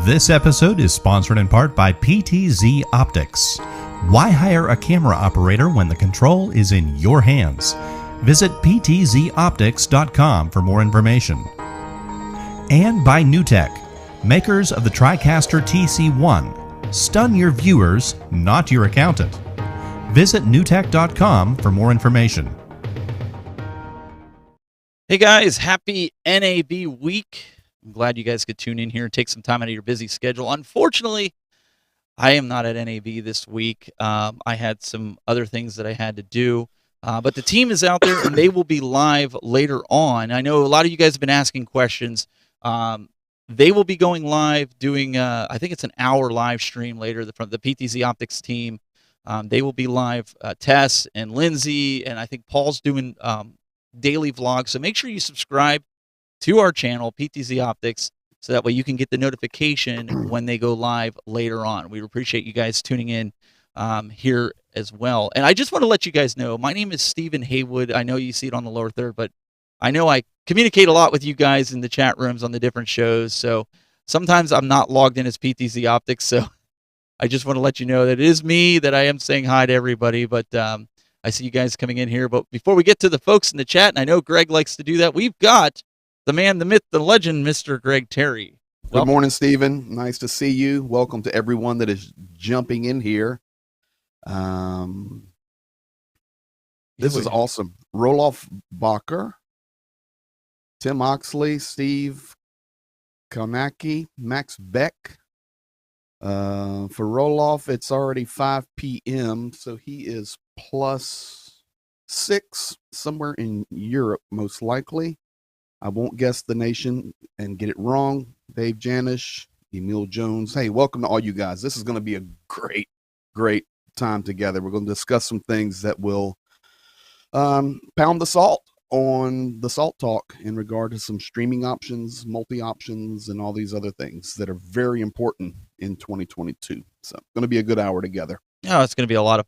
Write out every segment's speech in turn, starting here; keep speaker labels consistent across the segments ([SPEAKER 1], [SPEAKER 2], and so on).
[SPEAKER 1] This episode is sponsored in part by PTZOptics. Why hire a camera operator when the control is in your hands? Visit PTZOptics.com for more information. And by NewTek, makers of the Tricaster TC1. Stun your viewers, not your accountant. Visit newtek.com for more information.
[SPEAKER 2] Hey guys, happy NAB week. I'm glad you guys could tune in here and take some time out of your busy schedule. Unfortunately, I am not at NAB this week. I had some other things that I had to do, but the team is out there and they will be live later on. I know a lot of you guys have been asking questions. They will be going live doing, I think it's an hour live stream later from the PTZOptics team. They will be live, Tess and Lindsay, and I think Paul's doing daily vlogs. So make sure you subscribe to our channel, PTZOptics, so that way you can get the notification when they go live later on. We appreciate you guys tuning in here as well. And I just want to let you guys know, my name is Stephen Haywood. I know you see it on the lower third, but I know I communicate a lot with you guys in the chat rooms on the different shows. So sometimes I'm not logged in as PTZOptics. So I just want to let you know that it is me, that I am saying hi to everybody. But I see you guys coming in here. But before we get to the folks in the chat, and I know Greg likes to do that, we've got the man, the myth, the legend, Mr. Greg Terry.
[SPEAKER 3] Good morning, Stephen. Nice to see you. Welcome to everyone that is jumping in here. This is awesome. Roloff Bacher, Tim Oxley, Steve Konaki, Max Beck. For Roloff, it's already 5 p.m., so he is +6 somewhere in Europe, most likely. I won't guess the nation and get it wrong. Dave Janish, Emil Jones. Hey, welcome to all you guys. This is going to be a great, great time together. We're going to discuss some things that will pound the salt on the Salt Talk in regard to some streaming options, multi-options, and all these other things that are very important in 2022. So going to be a good hour together.
[SPEAKER 2] Yeah, it's going to be a lot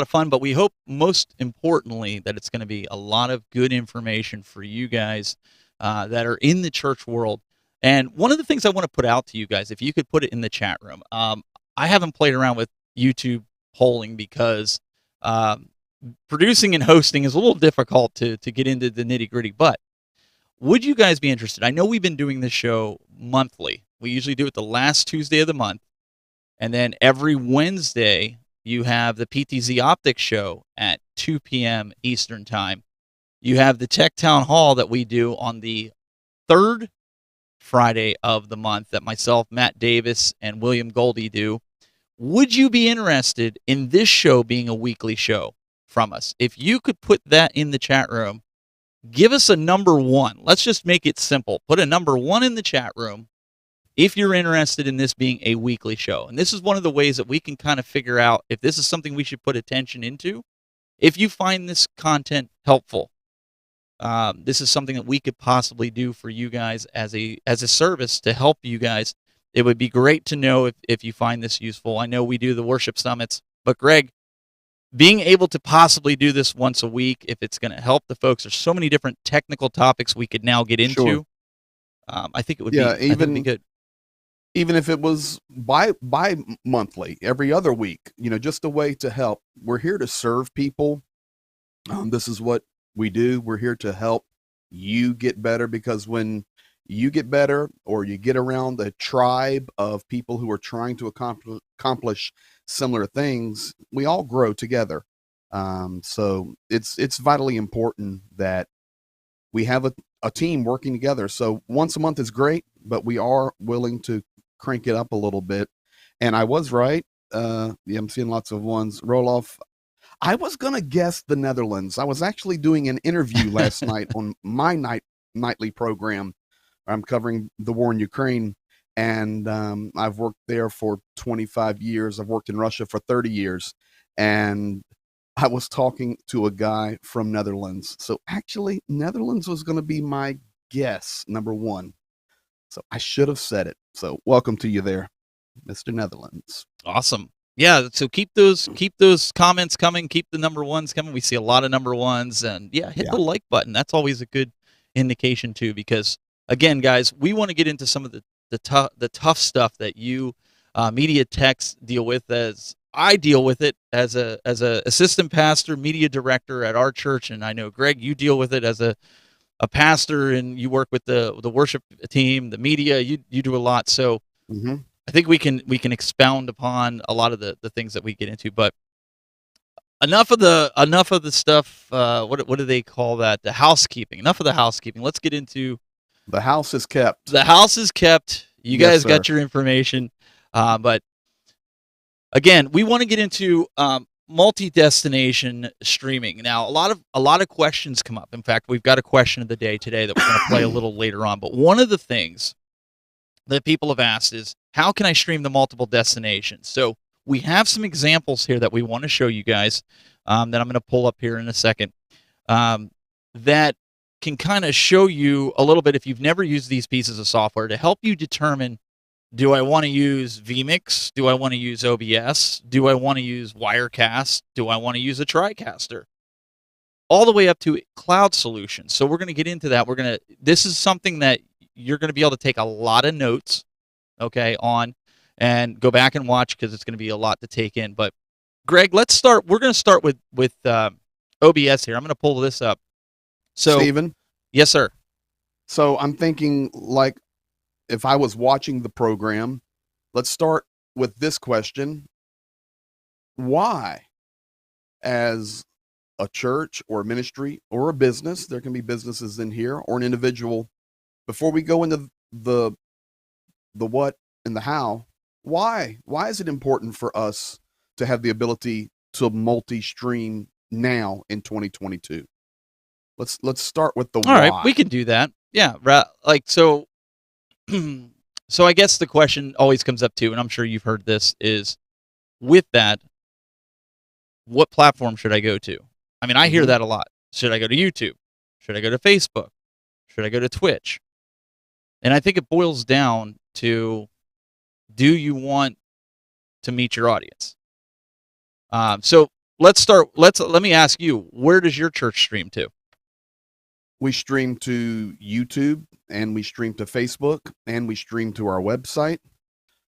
[SPEAKER 2] of fun, but we hope most importantly that it's going to be a lot of good information for you guys that are in the church world. And one of the things I want to put out to you guys, if you could put it in the chat room, I haven't played around with YouTube polling because producing and hosting is a little difficult to get into the nitty-gritty, but would you guys be interested? I know we've been doing this show monthly. We usually do it the last Tuesday of the month, and then every Wednesday you have the PTZOptics show at 2 p.m. Eastern Time. You have the Tech Town Hall that we do on the third Friday of the month that myself, Matt Davis, and William Goldie do. Would you be interested in this show being a weekly show from us? If you could put that in the chat room, give us a number 1. Let's just make it simple. Put a number 1 in the chat room if you're interested in this being a weekly show. And this is one of the ways that we can kind of figure out if this is something we should put attention into. If you find this content helpful, this is something that we could possibly do for you guys as a service to help you guys. It would be great to know if you find this useful. I know we do the worship summits, but Greg, being able to possibly do this once a week, if it's going to help the folks, there's so many different technical topics we could now get into.
[SPEAKER 3] Sure.
[SPEAKER 2] I think it would be good.
[SPEAKER 3] Even if it was bi-monthly, every other week, just a way to help. We're here to serve people. This is what we do. We're here to help you get better, because when you get better or you get around a tribe of people who are trying to accomplish similar things, we all grow together. So it's vitally important that we have a team working together. So once a month is great, but we are willing to crank it up a little bit. And I was right. I'm seeing lots of ones. Roloff. I was going to guess the Netherlands. I was actually doing an interview last night on my nightly program. I'm covering the war in Ukraine, and I've worked there for 25 years. I've worked in Russia for 30 years, and I was talking to a guy from Netherlands. So actually, Netherlands was going to be my guess, number 1. So I should have said it. So welcome to you there, Mr. Netherlands.
[SPEAKER 2] Awesome. Yeah, so keep those comments coming, keep the number 1s coming. We see a lot of number 1s, and hit the like button. That's always a good indication too, because again, guys, we want to get into some of the the tough stuff that you media techs deal with, as I deal with it as a assistant pastor, media director at our church, and I know Greg, you deal with it as a pastor, and you work with the worship team, the media. You do a lot, so I think we can expound upon a lot of the things that we get into. But enough of the stuff. What do they call that? The housekeeping. Enough of the housekeeping. Let's get into
[SPEAKER 3] the house is kept.
[SPEAKER 2] The house is kept. You
[SPEAKER 3] Yes,
[SPEAKER 2] guys
[SPEAKER 3] sir.
[SPEAKER 2] got your information, but again, we want to get into multi-destination streaming. Now, a lot of questions come up. In fact, we've got a question of the day today that we're going to play a little later on. But one of the things that people have asked is, how can I stream to multiple destinations? So we have some examples here that we want to show you guys that I'm going to pull up here in a second that can kind of show you a little bit, if you've never used these pieces of software, to help you determine, do I want to use vMix? Do I want to use OBS? Do I want to use Wirecast? Do I want to use a Tricaster? All the way up to cloud solutions. So we're going to get into that. This is something that you're going to be able to take a lot of notes, okay, on, and go back and watch, because it's going to be a lot to take in. But Greg, let's start. We're going to start with OBS here. I'm going to pull this up. So,
[SPEAKER 3] Stephen?
[SPEAKER 2] Yes, sir.
[SPEAKER 3] So I'm thinking, like, if I was watching the program, let's start with this question. Why, as a church or a ministry or a business, there can be businesses in here, or an individual, before we go into the what and the how, why is it important for us to have the ability to multi-stream now in 2022? Let's start with the why.
[SPEAKER 2] All right, we can do that. Yeah, like so. So I guess the question always comes up too, and I'm sure you've heard this, is, with that, what platform should I go to? I mean, I hear that a lot. Should I go to YouTube? Should I go to Facebook? Should I go to Twitch? And I think it boils down to, do you want to meet your audience? So let's start. Let me ask you, where does your church stream to?
[SPEAKER 3] We stream to YouTube, and we stream to Facebook, and we stream to our website.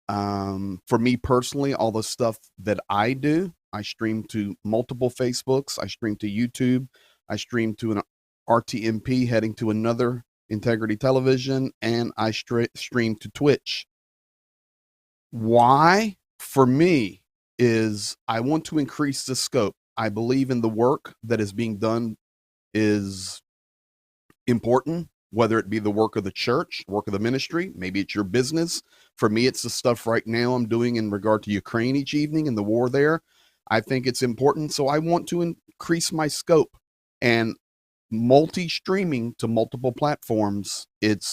[SPEAKER 3] For me personally, all the stuff that I do, I stream to multiple Facebooks. I stream to YouTube. I stream to an RTMP heading to another Integrity Television, and I stream to Twitch. Why? For me, is I want to increase the scope. I believe in the work that is being done is important, whether it be the work of the church, work of the ministry, maybe it's your business. For me, it's the stuff right now I'm doing in regard to Ukraine each evening and the war there. I think it's important, so I want to increase my scope. And multi-streaming to multiple platforms, it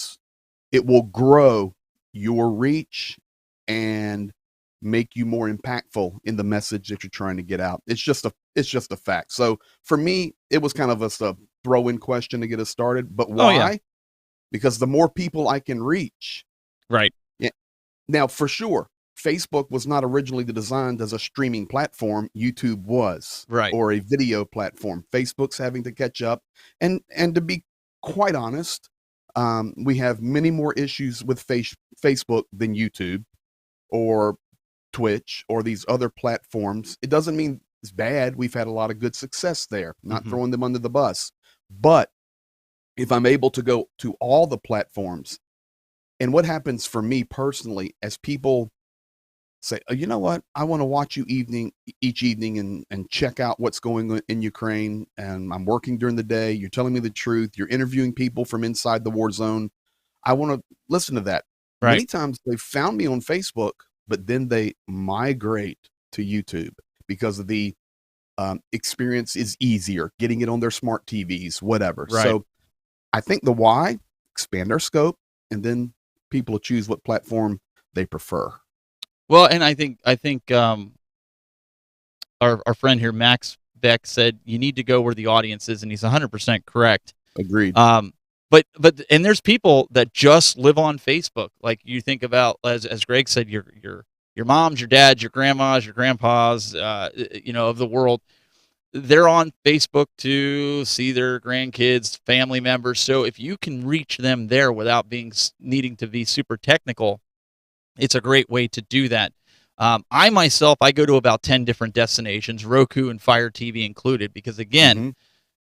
[SPEAKER 3] will grow your reach and make you more impactful in the message that you're trying to get out. It's just a fact. So for me, it was kind of a throw-in question to get us started. But why?
[SPEAKER 2] Oh, yeah.
[SPEAKER 3] Because the more people I can reach.
[SPEAKER 2] Right.
[SPEAKER 3] Yeah. Now, for sure, Facebook was not originally designed as a streaming platform. YouTube was.
[SPEAKER 2] Right.
[SPEAKER 3] Or a video platform. Facebook's having to catch up. And to be quite honest, we have many more issues with Facebook than YouTube or Twitch or these other platforms. It doesn't mean it's bad. We've had a lot of good success there, not throwing them under the bus. But if I'm able to go to all the platforms, and what happens for me personally, as people say, oh, you know what, I want to watch you each evening and check out what's going on in Ukraine, and I'm working during the day, you're telling me the truth, you're interviewing people from inside the war zone, I want to listen to that. Right. Many times they found me on Facebook, but then they migrate to YouTube because of the experience is easier, getting it on their smart TVs, whatever. Right. So I think the why, expand our scope, and then people will choose what platform they prefer.
[SPEAKER 2] Well, and I think our friend here, Max Beck, said you need to go where the audience is, and he's 100% correct.
[SPEAKER 3] Agreed.
[SPEAKER 2] But there's people that just live on Facebook. Like you think about, as Greg said, your moms, your dads, your grandmas, your grandpas, of the world. they're on Facebook to see their grandkids, family members. So if you can reach them there without needing to be super technical, it's a great way to do that. I myself, I go to about 10 different destinations, Roku and Fire TV included, because again,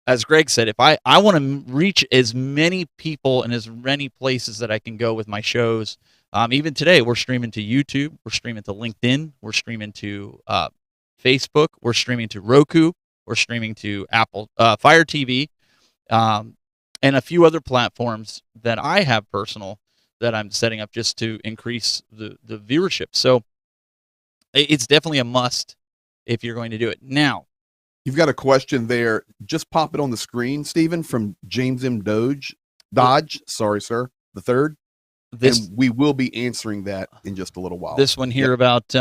[SPEAKER 2] as Greg said, if I want to reach as many people and as many places that I can go with my shows. Even today, we're streaming to YouTube, we're streaming to LinkedIn, we're streaming to Facebook, we're streaming to Roku, we're streaming to Apple Fire TV, and a few other platforms that I have personal that I'm setting up just to increase the viewership. So it's definitely a must if you're going to do it. Now,
[SPEAKER 3] you've got a question there. Just pop it on the screen, Stephen, from James M. Dodge. Sorry, sir. The third. And we will be answering that in just a little while.
[SPEAKER 2] This one here about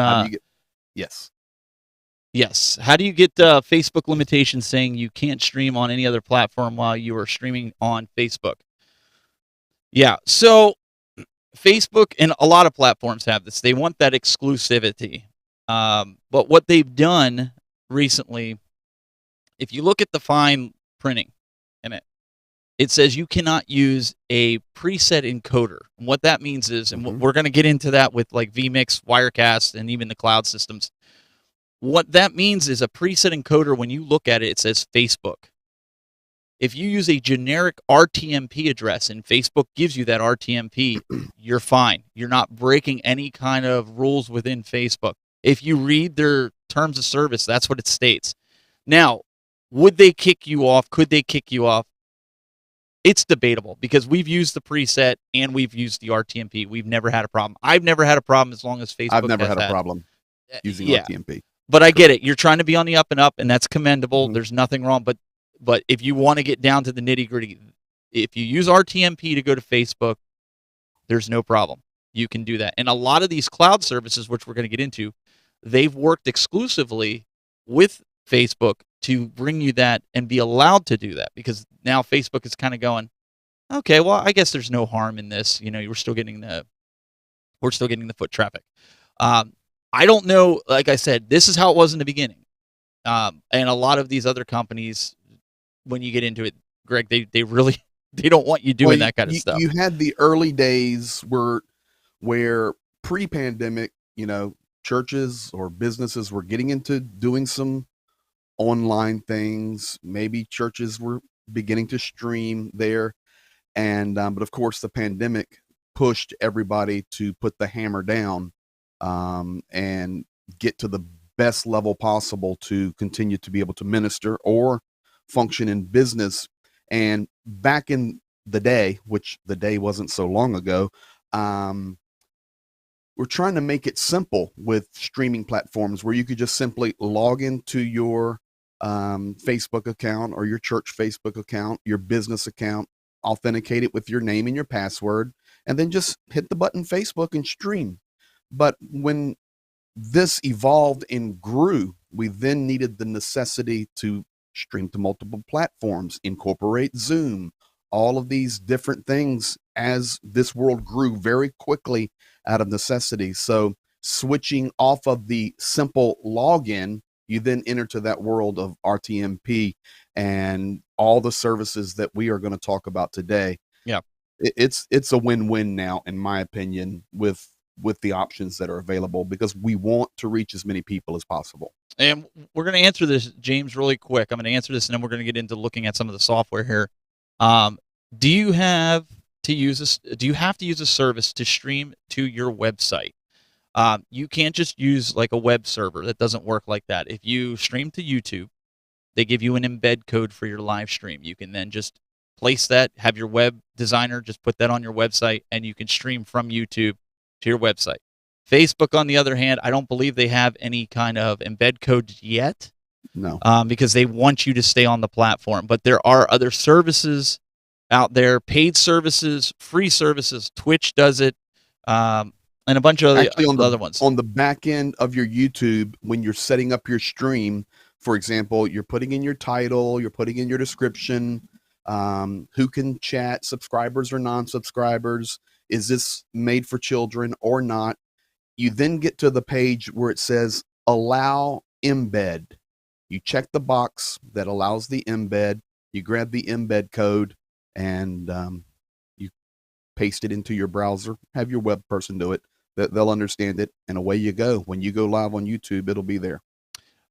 [SPEAKER 3] yes.
[SPEAKER 2] Yes. How do you get Facebook limitations saying you can't stream on any other platform while you are streaming on Facebook? Yeah. So Facebook and a lot of platforms have this. They want that exclusivity. But what they've done recently, if you look at the fine printing in it, it says you cannot use a preset encoder. And what that means is, and we're going to get into that with like vMix, Wirecast, and even the cloud systems. What that means is a preset encoder, when you look at it, it says Facebook. If you use a generic RTMP address and Facebook gives you that RTMP, you're fine. You're not breaking any kind of rules within Facebook. If you read their terms of service, that's what it states. Now, would they kick you off? Could they kick you off? It's debatable because we've used the preset and we've used the RTMP. We've never had a problem. I've never had a problem as long as Facebook has
[SPEAKER 3] I've never had a problem using RTMP.
[SPEAKER 2] But I get it. You're trying to be on the up and up, and that's commendable. There's nothing wrong. But if you want to get down to the nitty-gritty, if you use RTMP to go to Facebook, there's no problem. You can do that. And a lot of these cloud services, which we're going to get into, they've worked exclusively with Facebook to bring you that and be allowed to do that, because now Facebook is kind of going, okay, well, I guess there's no harm in this. You know, we're still getting the foot traffic. I don't know. Like I said, this is how it was in the beginning. And a lot of these other companies, when you get into it, Greg, they really they don't want you doing that kind of stuff.
[SPEAKER 3] You had the early days where pre-pandemic, churches or businesses were getting into doing some online things. Maybe churches were beginning to stream there. And but of course the pandemic pushed everybody to put the hammer down and get to the best level possible to continue to be able to minister or function in business. And back in the day, which the day wasn't so long ago, we're trying to make it simple with streaming platforms where you could just simply log into your Facebook account or your church Facebook account, your business account, authenticate it with your name and your password, and then just hit the button Facebook and stream. But when this evolved and grew, we then needed the necessity to stream to multiple platforms, incorporate Zoom, all of these different things as this world grew very quickly out of necessity. So switching off of the simple login, you then enter to that world of RTMP and all the services that we are going to talk about today.
[SPEAKER 2] Yeah.
[SPEAKER 3] It's a win-win now, in my opinion, with the options that are available, because we want to reach as many people as possible.
[SPEAKER 2] And we're going to answer this, James, really quick. I'm going to answer this, and then we're going to get into looking at some of the software here. Do you have to use a service to stream to your website? You can't just use like a web server. That doesn't work like that. If you stream to YouTube, they give you an embed code for your live stream. You can then just place that, have your web designer just put that on your website, and you can stream from YouTube to your website. Facebook, on the other hand, I don't believe they have any kind of embed code yet.
[SPEAKER 3] No.
[SPEAKER 2] Because they want you to stay on the platform. But there are other services out there, paid services, free services. Twitch does it, and a bunch of other ones.
[SPEAKER 3] On the back end of your YouTube, when you're setting up your stream, for example, you're putting in your title, you're putting in your description, who can chat, subscribers or non-subscribers, is this made for children or not? You then get to the page where it says allow embed. You check the box that allows the embed, you grab the embed code, and you paste it into your browser, have your web person do it. They'll understand it, and away you go. When you go live on YouTube, it'll be there.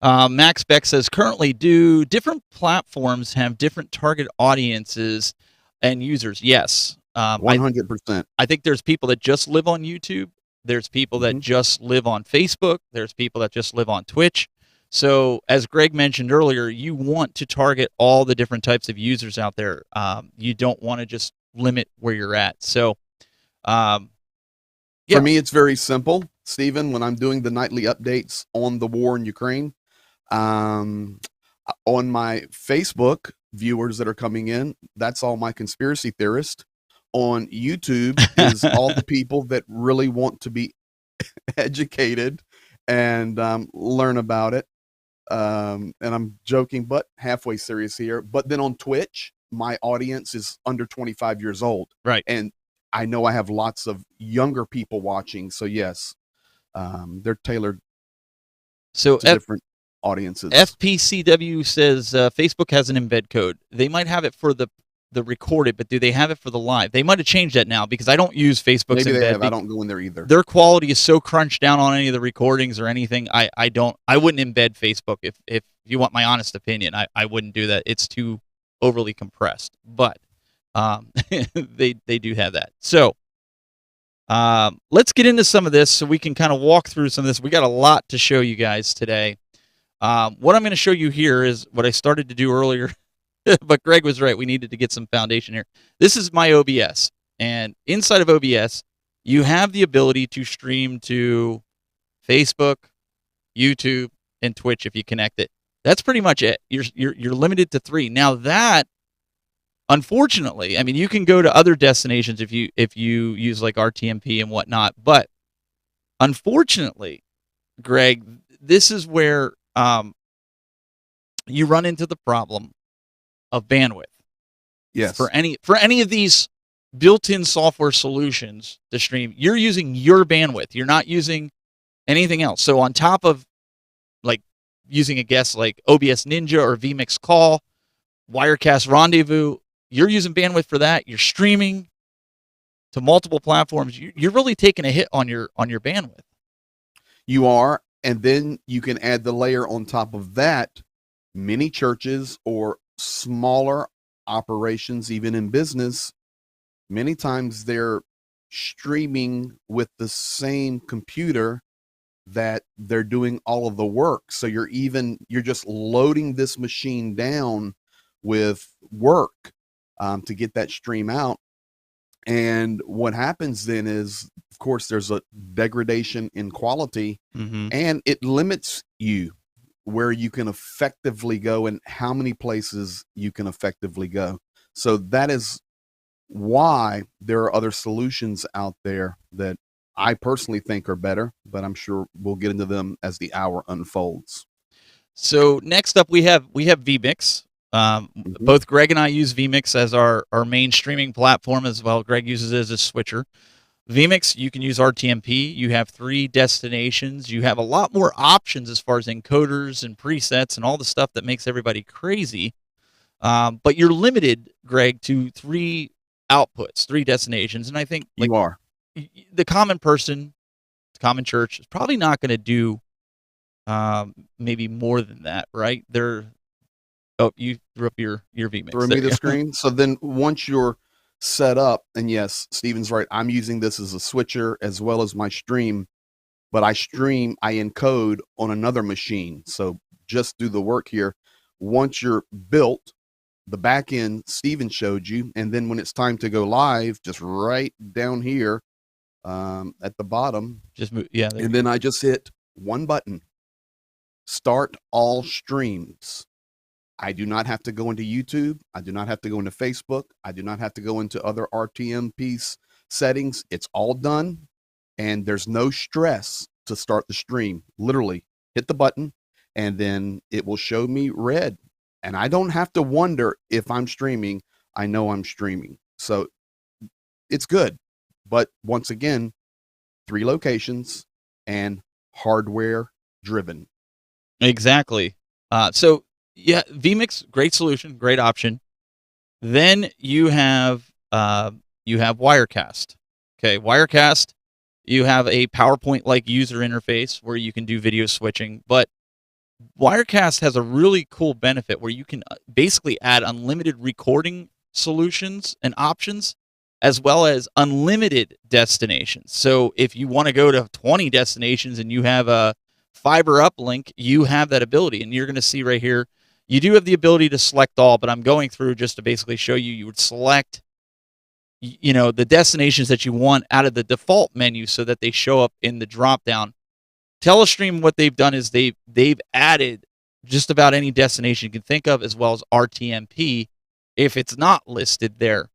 [SPEAKER 2] Max Beck says, currently, do different platforms have different target audiences and users? Yes.
[SPEAKER 3] 100%.
[SPEAKER 2] I think there's people that just live on YouTube. There's people that just live on Facebook. There's people that just live on Twitch. So as Greg mentioned earlier, you want to target all the different types of users out there. You don't want to just limit where you're at. So yeah.
[SPEAKER 3] For me, it's very simple, Stephen. When I'm doing the nightly updates on the war in Ukraine, on my Facebook viewers that are coming in, that's all my conspiracy theorists. On YouTube is all the people that really want to be educated and learn about it. And I'm joking, but halfway serious here. But then on Twitch, my audience is under 25 years old.
[SPEAKER 2] Right.
[SPEAKER 3] And I know I have lots of younger people watching. So yes, they're tailored to different audiences.
[SPEAKER 2] FPCW says Facebook has an embed code. They might have it for the recorded, but do they have it for the live? They might have changed that now because I don't use Facebook's
[SPEAKER 3] Maybe
[SPEAKER 2] embed.
[SPEAKER 3] they have. I don't go in there either.
[SPEAKER 2] Their quality is so crunched down on any of the recordings or anything. I wouldn't embed Facebook if you want my honest opinion. I wouldn't do that. It's too overly compressed. But they do have that. So let's get into some of this so we can kind of walk through some of this. We got a lot to show you guys today. What I'm going to show you here is what I started to do earlier. But Greg was right. We needed to get some foundation here. This is my OBS. And inside of OBS, you have the ability to stream to Facebook, YouTube, and Twitch if you connect it. That's pretty much it. You're limited to 3. Now that, unfortunately, I mean, you can go to other destinations if you use like RTMP and whatnot. But unfortunately, Greg, this is where you run into the problem of bandwidth.
[SPEAKER 3] Yes.
[SPEAKER 2] For any of these built-in software solutions to stream, you're using your bandwidth. You're not using anything else. So on top of like using a guest like OBS Ninja or vMix Call, Wirecast Rendezvous, you're using bandwidth for that. You're streaming to multiple platforms. You're really taking a hit on your bandwidth.
[SPEAKER 3] You are, and then you can add the layer on top of that. Many churches or smaller operations, even in business, many times they're streaming with the same computer that they're doing all of the work. So you're just loading this machine down with work to get that stream out. And what happens then is, of course, there's a degradation in quality, and it limits you where you can effectively go and how many places you can effectively go. So that is why there are other solutions out there that I personally think are better, but I'm sure we'll get into them as the hour unfolds.
[SPEAKER 2] So next up, we have vMix. Both Greg and I use vMix as our main streaming platform as well. Greg uses it as a switcher. vMix, you can use RTMP. You have 3 destinations. You have a lot more options as far as encoders and presets and all the stuff that makes everybody crazy. But you're limited, Greg, to 3 outputs, 3 destinations. And I think
[SPEAKER 3] you are.
[SPEAKER 2] The common person, the common church, is probably not going to do maybe more than that, right? Oh, you threw up your vMix.
[SPEAKER 3] Threw me the screen. So then once you're set up, and yes, Stephen's right, I'm using this as a switcher as well as my stream, but I encode on another machine. So just do the work here. Once you're built, the back end Stephen showed you, and then when it's time to go live, just right down here at the bottom,
[SPEAKER 2] just move, yeah,
[SPEAKER 3] and then I just hit one button, start all streams. I do not have to go into YouTube. I do not have to go into Facebook. I do not have to go into other RTMP settings. It's all done, and there's no stress to start the stream. Literally hit the button, and then it will show me red, and I don't have to wonder if I'm streaming. I know I'm streaming. So it's good. But once again, 3 locations and hardware driven.
[SPEAKER 2] Exactly. So yeah, vMix, great solution, great option. Then you have Wirecast. Okay, Wirecast, you have a PowerPoint-like user interface where you can do video switching, but Wirecast has a really cool benefit where you can basically add unlimited recording solutions and options, as well as unlimited destinations. So if you want to go to 20 destinations and you have a fiber uplink, you have that ability. And you're going to see right here, you do have the ability to select all, but I'm going through just to basically show you. You would select, the destinations that you want out of the default menu so that they show up in the drop down. Telestream, what they've done is they've added just about any destination you can think of, as well as RTMP if it's not listed there.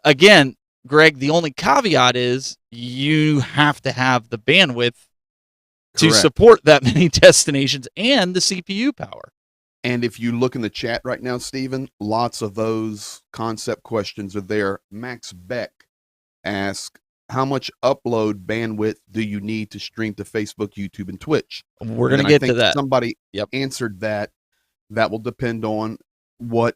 [SPEAKER 2] Again, Greg, the only caveat is you have to have the bandwidth to support that many destinations and the CPU power.
[SPEAKER 3] And if you look in the chat right now, Stephen, lots of those concept questions are there. Max Beck asks, how much upload bandwidth do you need to stream to Facebook, YouTube, and Twitch?
[SPEAKER 2] We're going to get to that.
[SPEAKER 3] Somebody answered that. That will depend on what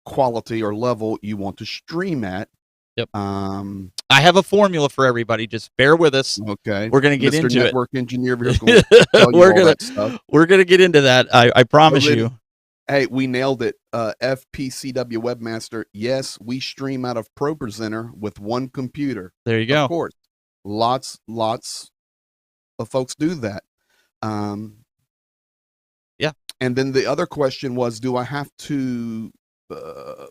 [SPEAKER 3] quality or level you want to stream at.
[SPEAKER 2] Yep. I have a formula for everybody. Just bear with us.
[SPEAKER 3] Okay.
[SPEAKER 2] We're going to get
[SPEAKER 3] Mr.
[SPEAKER 2] into
[SPEAKER 3] Network Engineer over here is going to tell you all that stuff.
[SPEAKER 2] We're going to get into that. I promise you.
[SPEAKER 3] Hey, we nailed it. FPCW Webmaster. Yes, we stream out of ProPresenter with one computer.
[SPEAKER 2] There you go.
[SPEAKER 3] Of course. Lots of folks do that.
[SPEAKER 2] Yeah.
[SPEAKER 3] And then the other question was, do I have to, I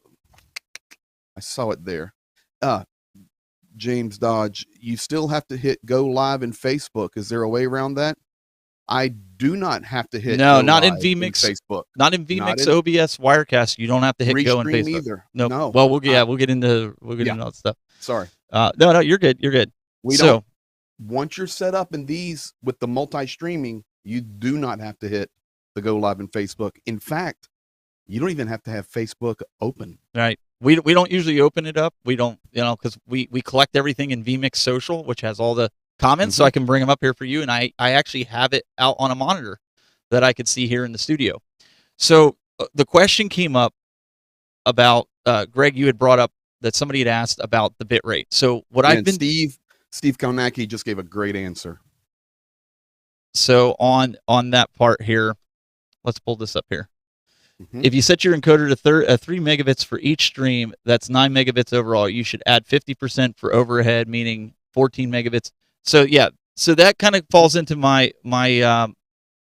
[SPEAKER 3] saw it there. James Dodge, you still have to hit go live in Facebook. Is there a way around that? I do not have to hit
[SPEAKER 2] no,
[SPEAKER 3] go
[SPEAKER 2] not
[SPEAKER 3] live
[SPEAKER 2] in vMix.
[SPEAKER 3] Facebook.
[SPEAKER 2] Not in vMix, OBS, Wirecast. You don't have to hit go in Facebook
[SPEAKER 3] either.
[SPEAKER 2] Nope.
[SPEAKER 3] No.
[SPEAKER 2] Well, we'll get into all that stuff.
[SPEAKER 3] Sorry.
[SPEAKER 2] No, you're good. You're good.
[SPEAKER 3] Once you're set up in these with the multi-streaming, you do not have to hit the go live in Facebook. In fact, you don't even have to have Facebook open.
[SPEAKER 2] Right. We don't usually open it up. We don't, because we collect everything in vMix Social, which has all the comments, so I can bring them up here for you. And I actually have it out on a monitor that I could see here in the studio. So the question came up about, Greg, you had brought up that somebody had asked about the bit rate. So
[SPEAKER 3] Steve Kalnacki just gave a great answer.
[SPEAKER 2] So on that part here, let's pull this up here. If you set your encoder to 3 megabits for each stream, that's 9 megabits overall. You should add 50% for overhead, meaning 14 megabits. So yeah, so that kind of falls into my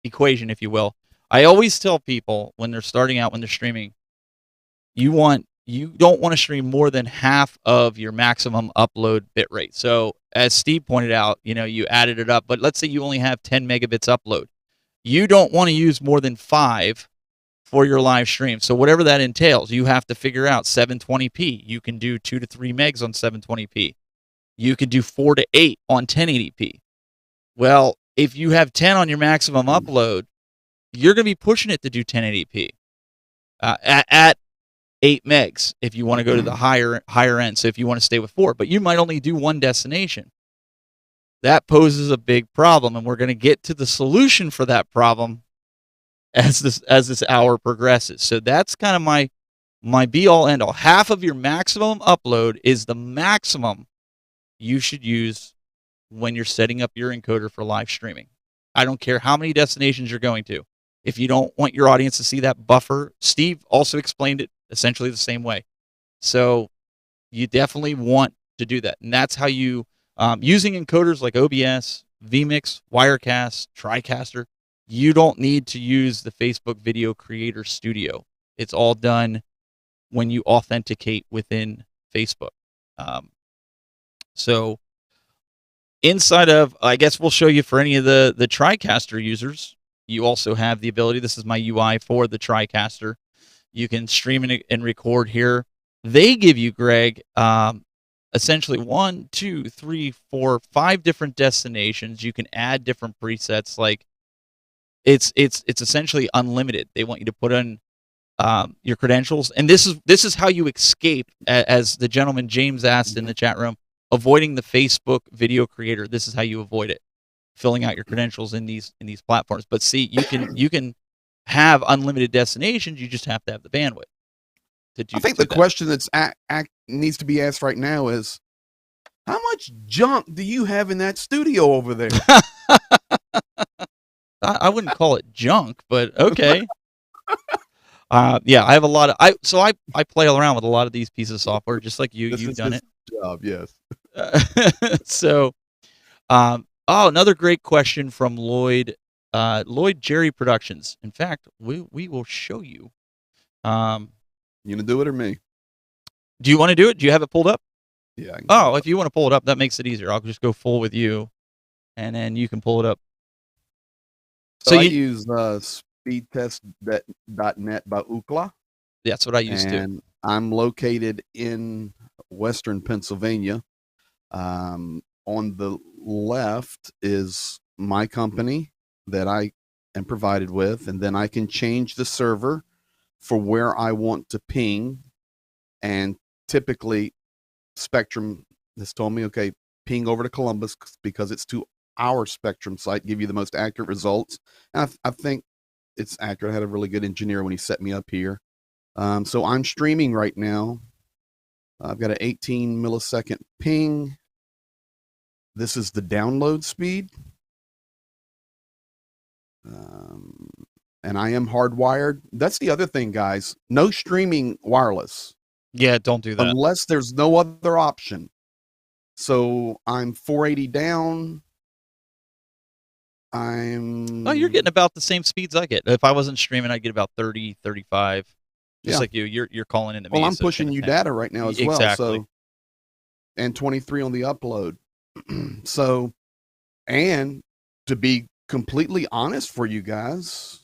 [SPEAKER 2] equation, if you will. I always tell people when they're starting out, when they're streaming, you don't want to stream more than half of your maximum upload bit rate. So as Steve pointed out, you added it up, but let's say you only have 10 megabits upload. You don't want to use more than 5 for your live stream. So whatever that entails, you have to figure out 720p. You can do 2 to 3 megs on 720p. You could do 4 to 8 on 1080p. Well, if you have 10 on your maximum upload, you're going to be pushing it to do 1080p at 8 megs if you want to go to the higher end. So if you want to stay with 4, but you might only do one destination. That poses a big problem, and we're going to get to the solution for that problem as this hour progresses. So that's kind of my be all end all. Half of your maximum upload is the maximum you should use when you're setting up your encoder for live streaming. I don't care how many destinations you're going to. If you don't want your audience to see that buffer, Steve also explained it essentially the same way. So you definitely want to do that. And that's how you, using encoders like OBS, vMix, Wirecast, Tricaster, you don't need to use the Facebook Video Creator Studio. It's all done when you authenticate within Facebook. So inside of, I guess we'll show you for any of the Tricaster users, you also have the ability, this is my UI for the Tricaster. You can stream and record here. They give you, Greg, essentially 1, 2, 3, 4, 5 different destinations. You can add different presets. Like it's essentially unlimited. They want you to put in your credentials, and this is how you escape, as the gentleman James asked in the chat room, avoiding the Facebook Video Creator. This is how you avoid it, filling out your credentials in these platforms. But see, you can have unlimited destinations. You just have to have the bandwidth.
[SPEAKER 3] I think the question that's needs to be asked right now is, how much junk do you have in that studio over there?
[SPEAKER 2] I wouldn't call it junk, but okay. Yeah, I have a lot of I play around with a lot of these pieces of software, just like you. You've done it.
[SPEAKER 3] Job, yes.
[SPEAKER 2] So, another great question from Lloyd. Lloyd Jerry Productions. In fact, we will show you.
[SPEAKER 3] You gonna do it or me?
[SPEAKER 2] Do you want to do it? Do you have it pulled up?
[SPEAKER 3] Yeah.
[SPEAKER 2] Oh, if you want to pull it up, that makes it easier. I'll just go full with you, and then you can pull it up.
[SPEAKER 3] So I use speedtest.net by Ookla.
[SPEAKER 2] That's what I use too.
[SPEAKER 3] And I'm located in Western Pennsylvania. On the left is my company that I am provided with, and then I can change the server for where I want to ping. And typically Spectrum has told me, okay, ping over to Columbus because it's to our Spectrum site, give you the most accurate results. And I think it's accurate. I had a really good engineer when he set me up here. So I'm streaming right now. I've got an 18 millisecond ping. This is the download speed. And I am hardwired. That's the other thing, guys. No streaming wireless.
[SPEAKER 2] Yeah, don't do that.
[SPEAKER 3] Unless there's no other option. So I'm 480 down.
[SPEAKER 2] Oh, you're getting about the same speeds I get. If I wasn't streaming, I'd get about 30, 35. Just like you. You're calling into me.
[SPEAKER 3] Well, I'm pushing you data right now as well.
[SPEAKER 2] Exactly.
[SPEAKER 3] So, and 23 on the upload. So, and to be completely honest for you guys,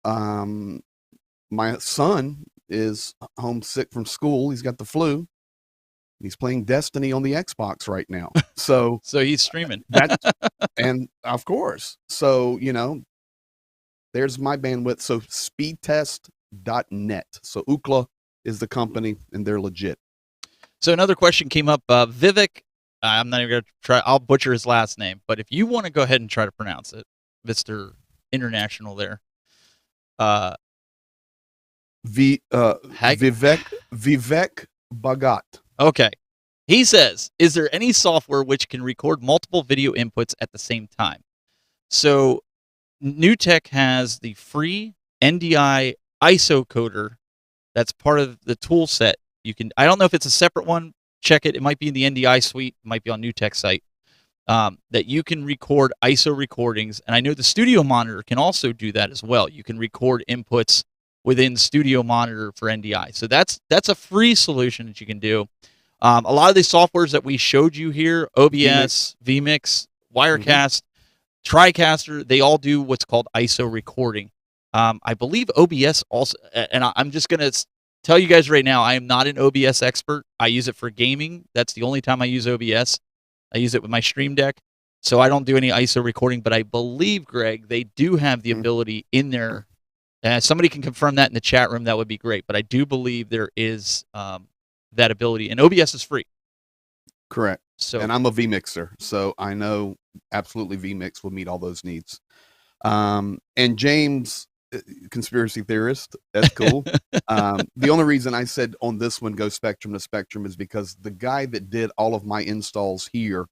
[SPEAKER 3] my son is homesick from school. He's got the flu. He's playing Destiny on the Xbox right now. So
[SPEAKER 2] he's streaming.
[SPEAKER 3] And of course. So, there's my bandwidth. So speedtest.net. So Ookla is the company and they're legit.
[SPEAKER 2] So another question came up. Vivek, I'm not even going to try. I'll butcher his last name, but if you want to go ahead and try to pronounce it, Mr. International there.
[SPEAKER 3] Vivek Bhagat.
[SPEAKER 2] Okay. He says, is there any software which can record multiple video inputs at the same time? So NewTek has the free NDI ISO coder that's part of the tool set. I don't know if it's a separate one. Check it. It might be in the NDI suite. It might be on NewTek's site. That you can record ISO recordings. And I know the Studio Monitor can also do that as well. You can record inputs within Studio Monitor for NDI. So that's a free solution that you can do. A lot of the softwares that we showed you here, OBS, vMix, Wirecast, Tricaster, they all do what's called ISO recording. I believe OBS also, and I'm just going to tell you guys right now, I am not an OBS expert. I use it for gaming. That's the only time I use OBS. I use it with my Stream Deck. So I don't do any ISO recording, but I believe, Greg, they do have the ability in there. Somebody can confirm that in the chat room. That would be great. But I do believe there is that ability, and OBS is free.
[SPEAKER 3] Correct.
[SPEAKER 2] So,
[SPEAKER 3] and I'm a vMixer, so I know absolutely vMix will meet all those needs. And James, conspiracy theorist, that's cool. The only reason I said on this one go Spectrum to Spectrum is because the guy that did all of my installs here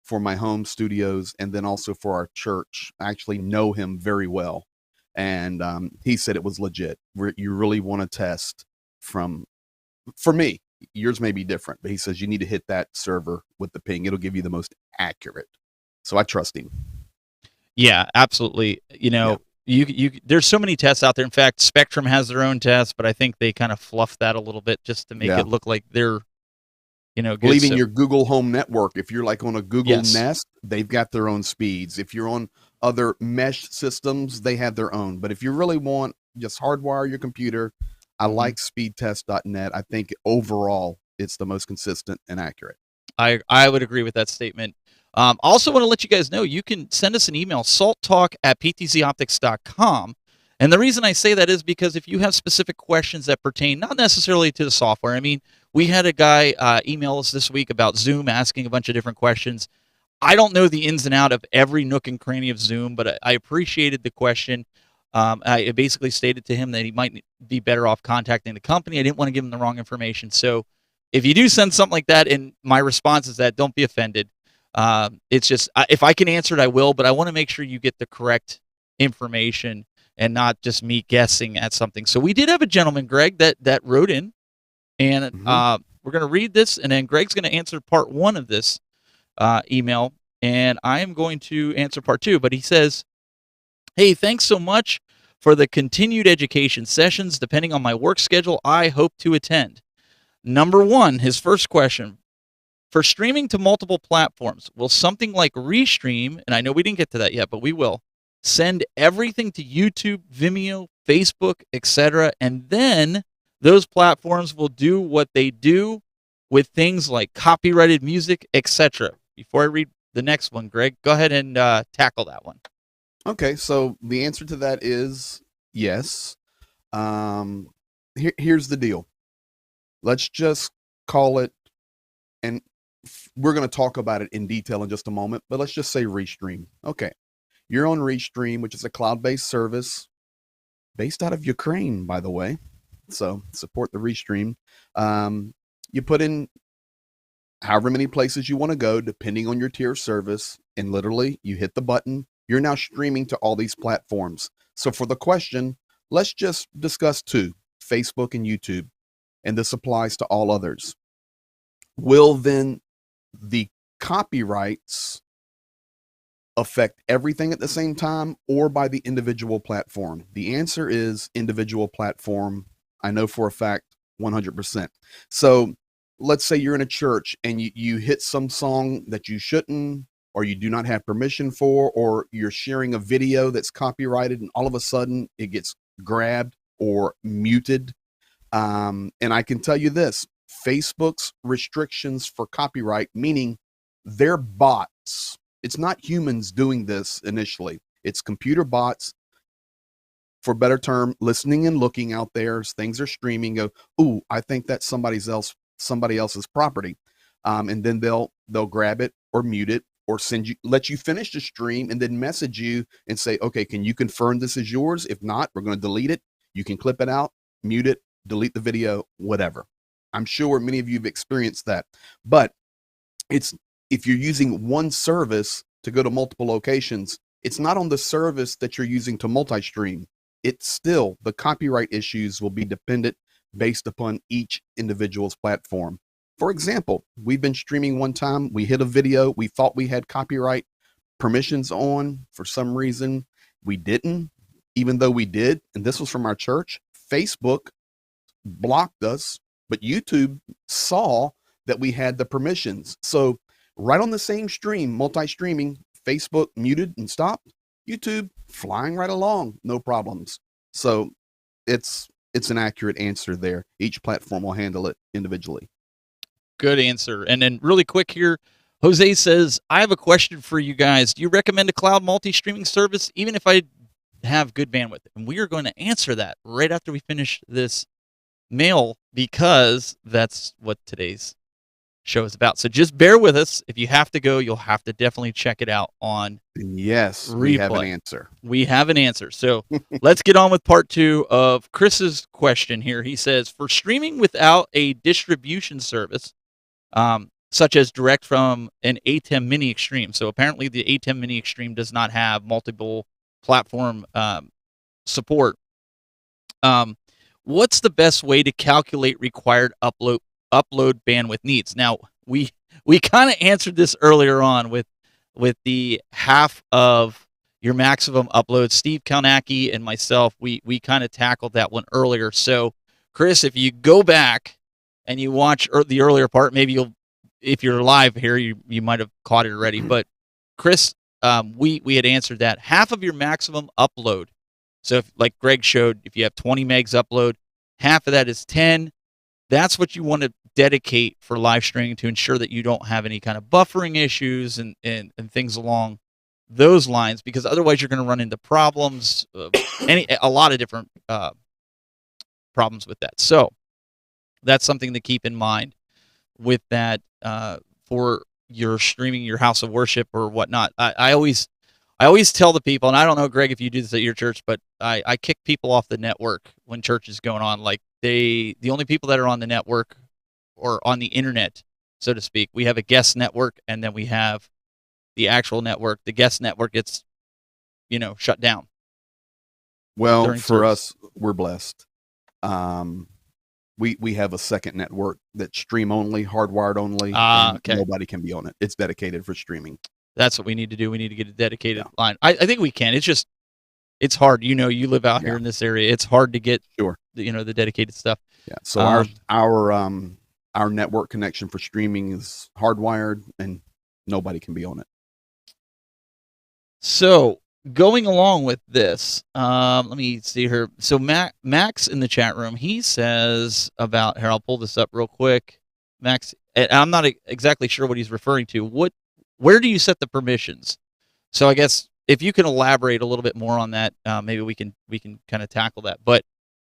[SPEAKER 3] for my home studios and then also for our church, I actually know him very well. And he said it was legit. You really want to test for me, yours may be different, but he says you need to hit that server with the ping. It'll give you the most accurate. So I trust him.
[SPEAKER 2] Yeah, absolutely. There's so many tests out there. In fact, Spectrum has their own tests, but I think they kind of fluff that a little bit just to make it look like they're, good.
[SPEAKER 3] Well, even your Google Home Network, if you're like on a Google Nest, they've got their own speeds. If you're on other mesh systems, they have their own. But if you really want just hardwire your computer, I like speedtest.net. I think overall it's the most consistent and accurate.
[SPEAKER 2] I would agree with that statement. Also want to let you guys know you can send us an email, salttalk@PTZOptics.com. And the reason I say that is because if you have specific questions that pertain not necessarily to the software. I mean, we had a guy email us this week about Zoom asking a bunch of different questions. I don't know the ins and out of every nook and cranny of Zoom, but I appreciated the question. I basically stated to him that he might be better off contacting the company. I didn't want to give him the wrong information. So if you do send something like that, and my response is that don't be offended. It's just, if I can answer it, I will, but I want to make sure you get the correct information and not just me guessing at something. So we did have a gentleman, Greg, that wrote in, and we're going to read this, and then Greg's going to answer part one of this email, and I am going to answer part two. But he says, hey, thanks so much for the continued education sessions. Depending on my work schedule, I hope to attend. Number one, his first question, for streaming to multiple platforms, will something like Restream, and I know we didn't get to that yet, but we will, send everything to YouTube, Vimeo, Facebook, etc., and then those platforms will do what they do with things like copyrighted music, etc.? Before I read the next one, Greg, go ahead and tackle that one.
[SPEAKER 3] Okay, so the answer to that is yes. Here's the deal. Let's just call it, and we're going to talk about it in detail in just a moment, but let's just say Restream. Okay, you're on Restream, which is a cloud-based service based out of Ukraine, by the way. So support the Restream. You put in however many places you want to go, depending on your tier service, and literally you hit the button. You're now streaming to all these platforms. So for the question, let's just discuss two, Facebook and YouTube, and this applies to all others. Will then the copyrights affect everything at the same time, or by the individual platform? The answer is individual platform. I know for a fact 100%. So let's say you're in a church and you hit some song that you shouldn't, or you do not have permission for, or you're sharing a video that's copyrighted, and all of a sudden it gets grabbed or muted. And I can tell you this, Facebook's restrictions for copyright, meaning they're bots. It's not humans doing this initially. It's computer bots, for better term, listening and looking out there as things are streaming, go, ooh, I think that's somebody else's property. And then they'll grab it or mute it, or let you finish the stream and then message you and say, okay, can you confirm this is yours? If not, we're going to delete it. You can clip it out, mute it, delete the video, whatever. I'm sure many of you have experienced that. But if you're using one service to go to multiple locations, it's not on the service that you're using to multi-stream. It's still, the copyright issues will be dependent based upon each individual's platform. For example, we've been streaming one time, we hit a video, we thought we had copyright permissions on. For some reason, we didn't, even though we did, and this was from our church. Facebook blocked us, but YouTube saw that we had the permissions. So right on the same stream, multi-streaming, Facebook muted and stopped, YouTube flying right along, no problems. So it's an accurate answer there. Each platform will handle it individually.
[SPEAKER 2] Good answer. And then really quick here, Jose says, I have a question for you guys. Do you recommend a cloud multi-streaming service even if I have good bandwidth? And we are going to answer that right after we finish this mail, because that's what today's show is about. So just bear with us. If you have to go, you'll have to definitely check it out on
[SPEAKER 3] Yes,
[SPEAKER 2] replay.
[SPEAKER 3] We have an answer.
[SPEAKER 2] We have an answer. So let's get on with part two of Chris's question here. He says, for streaming without a distribution service, such as direct from an ATEM Mini Extreme. So apparently the ATEM Mini Extreme does not have multiple platform support. What's the best way to calculate required upload bandwidth needs? Now, we kind of answered this earlier on with the half of your maximum upload. Steve Kalnacki and myself, we kind of tackled that one earlier. So, Chris, if you go back and you watch the earlier part, maybe if you're live here, you might have caught it already. But Chris, we had answered that half of your maximum upload. So, if, like Greg showed, if you have 20 megs upload, half of that is 10. That's what you want to dedicate for live streaming to ensure that you don't have any kind of buffering issues and things along those lines, because otherwise you're going to run into problems, a lot of different problems with that. So that's something to keep in mind with that for your streaming your house of worship or whatnot. I always I always tell the people, and I don't know, Greg, if you do this at your church, but I kick people off the network when church is going on. Like the only people that are on the network or on the internet, so to speak, we have a guest network, and then we have the actual network. The guest network gets, shut down.
[SPEAKER 3] Well, for us, we're blessed. We have a second network that's stream only, hardwired only, and
[SPEAKER 2] okay.
[SPEAKER 3] Nobody can be on it. It's dedicated for streaming.
[SPEAKER 2] That's what we need to do. We need to get a dedicated line. I think we can. It's just, it's hard. You live out here in this area. It's hard to get the dedicated stuff.
[SPEAKER 3] Yeah. So our network connection for streaming is hardwired, and nobody can be on it.
[SPEAKER 2] So going along with this, let me see here. So Max in the chat room, he says about here. I'll pull this up real quick. Max, I'm not exactly sure what he's referring to. Where do you set the permissions? So I guess if you can elaborate a little bit more on that, maybe we can kind of tackle that. But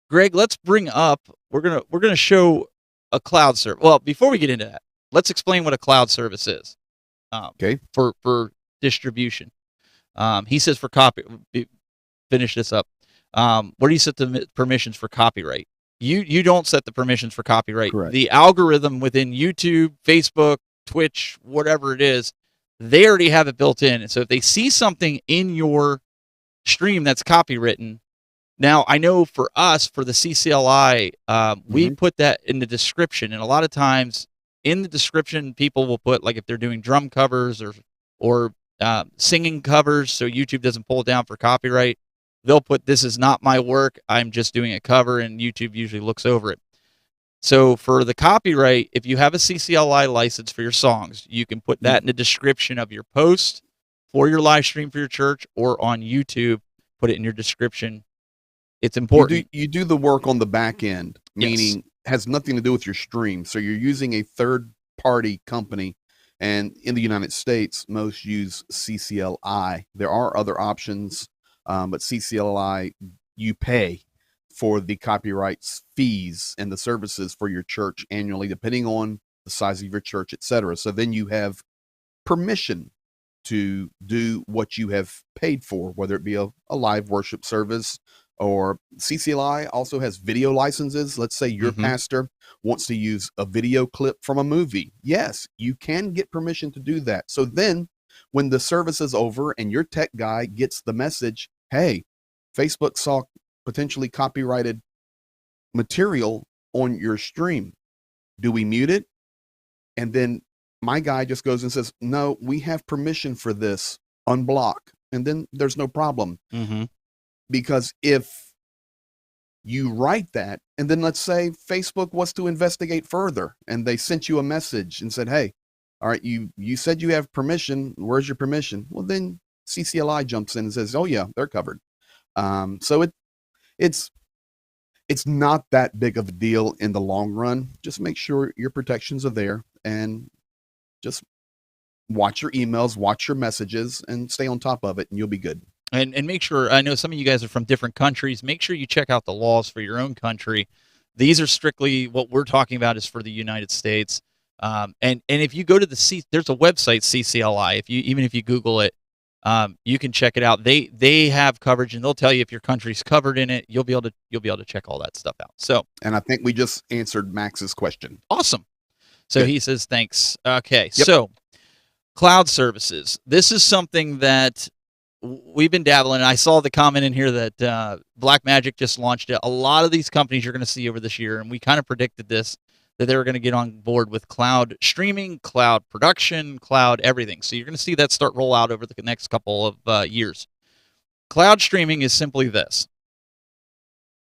[SPEAKER 2] Greg, let's bring up. We're gonna show a cloud service. Well, before we get into that, let's explain what a cloud service is.
[SPEAKER 3] Okay.
[SPEAKER 2] For distribution. He says for copy. Finish this up. Where do you set the permissions for copyright? You don't set the permissions for copyright.
[SPEAKER 3] Correct.
[SPEAKER 2] The algorithm within YouTube, Facebook, Twitch, whatever it is, they already have it built in. And so if they see something in your stream that's copywritten, now I know for us, for the CCLI, we put that in the description. And a lot of times in the description, people will put, like if they're doing drum covers or singing covers, so YouTube doesn't pull it down for copyright, they'll put, "This is not my work, I'm just doing a cover," and YouTube usually looks over it. So for the copyright, if you have a CCLI license for your songs, you can put that in the description of your post for your live stream for your church, or on YouTube, put it in your description. It's important.
[SPEAKER 3] You do the work on the back end, meaning has nothing to do with your stream. So you're using a third-party company, and in the United States, most use CCLI. There are other options, but CCLI, you pay for the copyrights fees and the services for your church annually, depending on the size of your church, etc. So then you have permission to do what you have paid for, whether it be a live worship service, or CCLI also has video licenses. Let's say your pastor wants to use a video clip from a movie. Yes, you can get permission to do that. So then when the service is over and your tech guy gets the message, "Hey, Facebook saw potentially copyrighted material on your stream. Do we mute it?" And then my guy just goes and says, "No, we have permission for this. Unblock." And then there's no problem. Because if you write that, and then let's say Facebook wants to investigate further, and they sent you a message and said, "Hey, all right, you said you have permission. Where's your permission?" Well, then CCLI jumps in and says, "Oh yeah, they're covered." So it's not that big of a deal in the long run. Just make sure your protections are there, and just watch your emails, watch your messages, and stay on top of it, and you'll be good.
[SPEAKER 2] And make sure, I know some of you guys are from different countries, make sure you check out the laws for your own country. These are strictly, what we're talking about is for the United States. And if you go to there's a website, CCLI, even if you Google it, you can check it out. They have coverage, and they'll tell you if your country's covered in it. You'll be able to check all that stuff out. So,
[SPEAKER 3] and I think we just answered Max's question.
[SPEAKER 2] Awesome. So good. He says thanks. Okay. Yep. So cloud services. This is something that we've been dabbling in. I saw the comment in here that Blackmagic just launched it. A lot of these companies you're going to see over this year, and we kind of predicted this, that they were going to get on board with cloud streaming, cloud production, cloud everything. So you're going to see that start roll out over the next couple of years. Cloud streaming is simply this.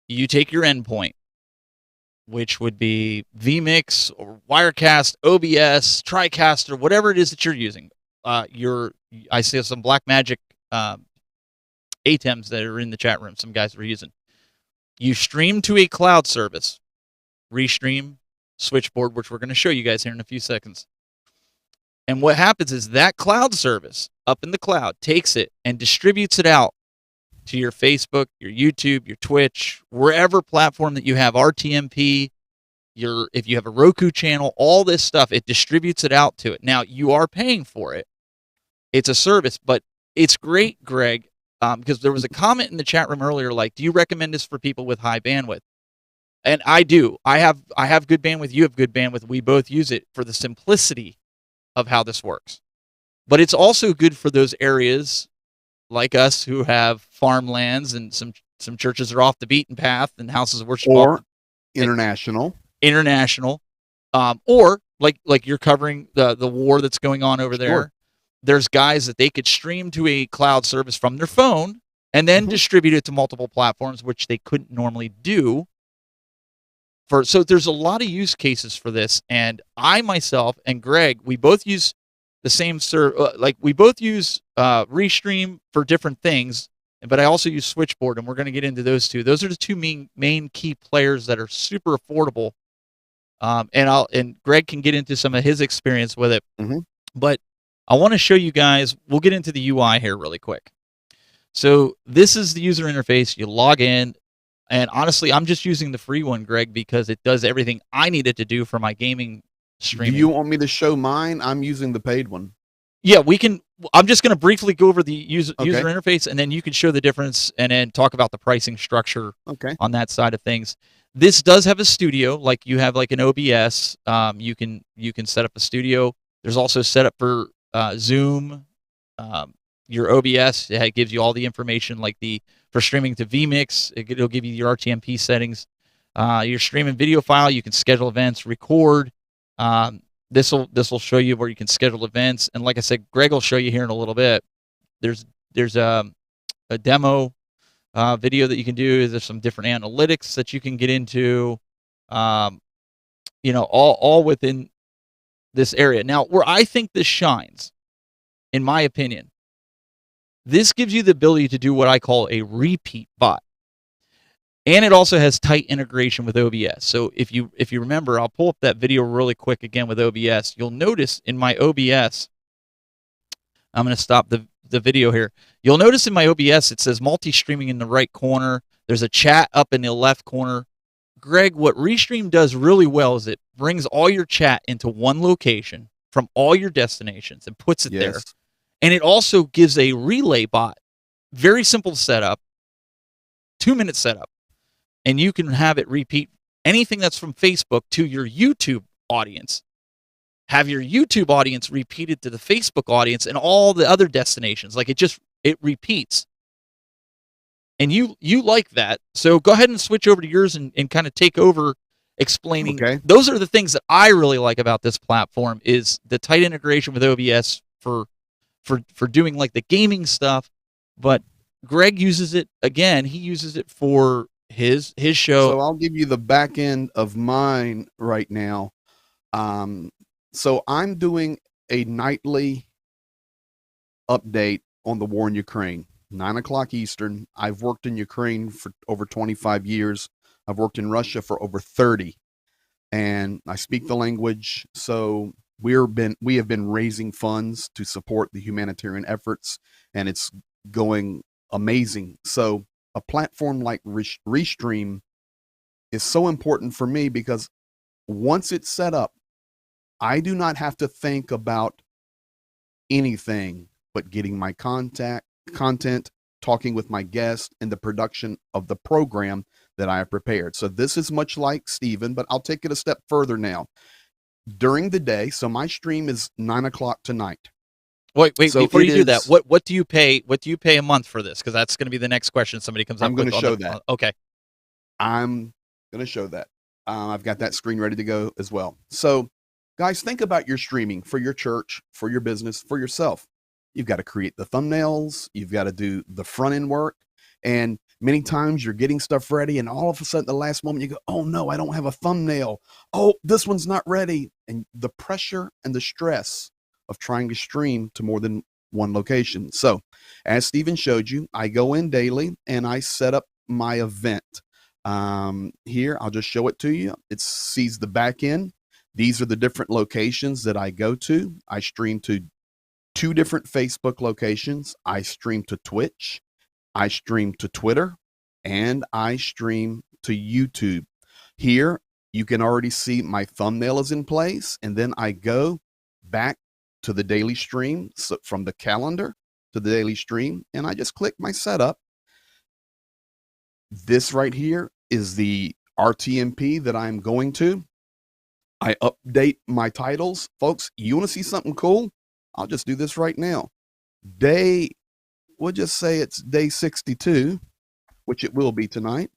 [SPEAKER 2] You take your endpoint, which would be vMix or Wirecast, OBS, Tricaster, whatever it is that you're using. I see some Blackmagic ATEMs that are in the chat room. Some guys were using. You stream to a cloud service, restream, switchboard, which we're going to show you guys here in a few seconds. And what happens is that cloud service up in the cloud takes it and distributes it out to your Facebook, your YouTube, your Twitch, wherever platform that you have, RTMP, if you have a Roku channel, all this stuff, it distributes it out to it. Now, you are paying for it. It's a service, but it's great, Greg, because there was a comment in the chat room earlier, like, do you recommend this for people with high bandwidth? And I do. I have good bandwidth. You have good bandwidth. We both use it for the simplicity of how this works. But it's also good for those areas like us who have farmlands and some churches are off the beaten path and houses of worship
[SPEAKER 3] or international,
[SPEAKER 2] or like you're covering the war that's going on over there. There's guys that they could stream to a cloud service from their phone and then distribute it to multiple platforms, which they couldn't normally do. So there's a lot of use cases for this, and I myself and Greg, we both use the same we both use Restream for different things, but I also use Switchboard, and we're going to get into those two. Those are the two main key players that are super affordable. And Greg can get into some of his experience with it. But I want to show you guys. We'll get into the UI here really quick. So this is the user interface. You log in. And honestly, I'm just using the free one, Greg, because it does everything I need it to do for my gaming streaming.
[SPEAKER 3] Do you want me to show mine? I'm using the paid one.
[SPEAKER 2] Yeah, we can. I'm just going to briefly go over the user interface, and then you can show the difference and then talk about the pricing structure on that side of things. This does have a studio, like you have like an OBS. You can set up a studio. There's also set up for Zoom. Your OBS, it gives you all the information, like for streaming to vMix, it'll give you your RTMP settings. Your streaming video file, you can schedule events, record. This will show you where you can schedule events, and like I said, Greg will show you here in a little bit. There's a demo video that you can do. There's some different analytics that you can get into. All within this area. Now, where I think this shines, in my opinion, this gives you the ability to do what I call a repeat bot. And it also has tight integration with OBS. So if you remember, I'll pull up that video really quick again with OBS. You'll notice in my OBS, I'm going to stop the video here. You'll notice in my OBS, it says multi-streaming in the right corner. There's a chat up in the left corner. Greg, what Restream does really well is it brings all your chat into one location from all your destinations and puts it there. And it also gives a relay bot. Very simple setup. 2-minute setup. And you can have it repeat anything that's from Facebook to your YouTube audience. Have your YouTube audience repeated to the Facebook audience and all the other destinations. Like it repeats. And you like that. So go ahead and switch over to yours and kind of take over explaining. Those are the things that I really like about this platform is the tight integration with OBS for doing like the gaming stuff. But Greg uses it, again, he uses it for his show.
[SPEAKER 3] So I'll give you the back end of mine right now. So I'm doing a nightly update on the war in Ukraine, 9 o'clock Eastern. I've worked in Ukraine for over 25 years. I've worked in Russia for over 30, and I speak the language. So we have been raising funds to support the humanitarian efforts, and it's going amazing. So a platform like Restream is so important for me because once it's set up, I do not have to think about anything but getting my content, talking with my guest, and the production of the program that I have prepared. So this is much like Stephen, but I'll take it a step further now. During the day, so my stream is 9 o'clock tonight.
[SPEAKER 2] Wait, so before you do that, what do you pay? What do you pay a month for this? Because that's going to be the next question somebody comes up with.
[SPEAKER 3] I'm going to show that.
[SPEAKER 2] Okay.
[SPEAKER 3] I'm going to show that. I've got that screen ready to go as well. So guys, think about your streaming for your church, for your business, for yourself. You've got to create the thumbnails. You've got to do the front end work. And many times you're getting stuff ready, and all of a sudden, the last moment, you go, oh no, I don't have a thumbnail. Oh, this one's not ready. And the pressure and the stress of trying to stream to more than one location. So as Stephen showed you, I go in daily and I set up my event. Here, I'll just show it to you. It sees the back end. These are the different locations that I go to. I stream to 2 different Facebook locations. I stream to Twitch. I stream to Twitter, and I stream to YouTube. Here, you can already see my thumbnail is in place, and then I go back to the daily stream from the calendar. to the daily stream, and I just click my setup. This right here is the RTMP that I'm going to. I update my titles. Folks, you want to see something cool? I'll just do this right now. We'll just say it's day 62, which it will be tonight.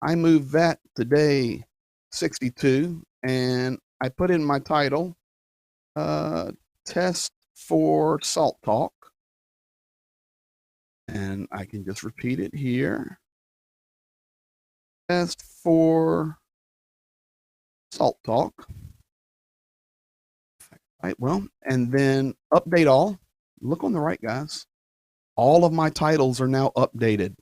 [SPEAKER 3] I move that to day 62, and I put in my title, Test for Salt Talk. And I can just repeat it here. Test for Salt Talk. Right, well, and then update all. Look on the right, guys. All of my titles are now updated.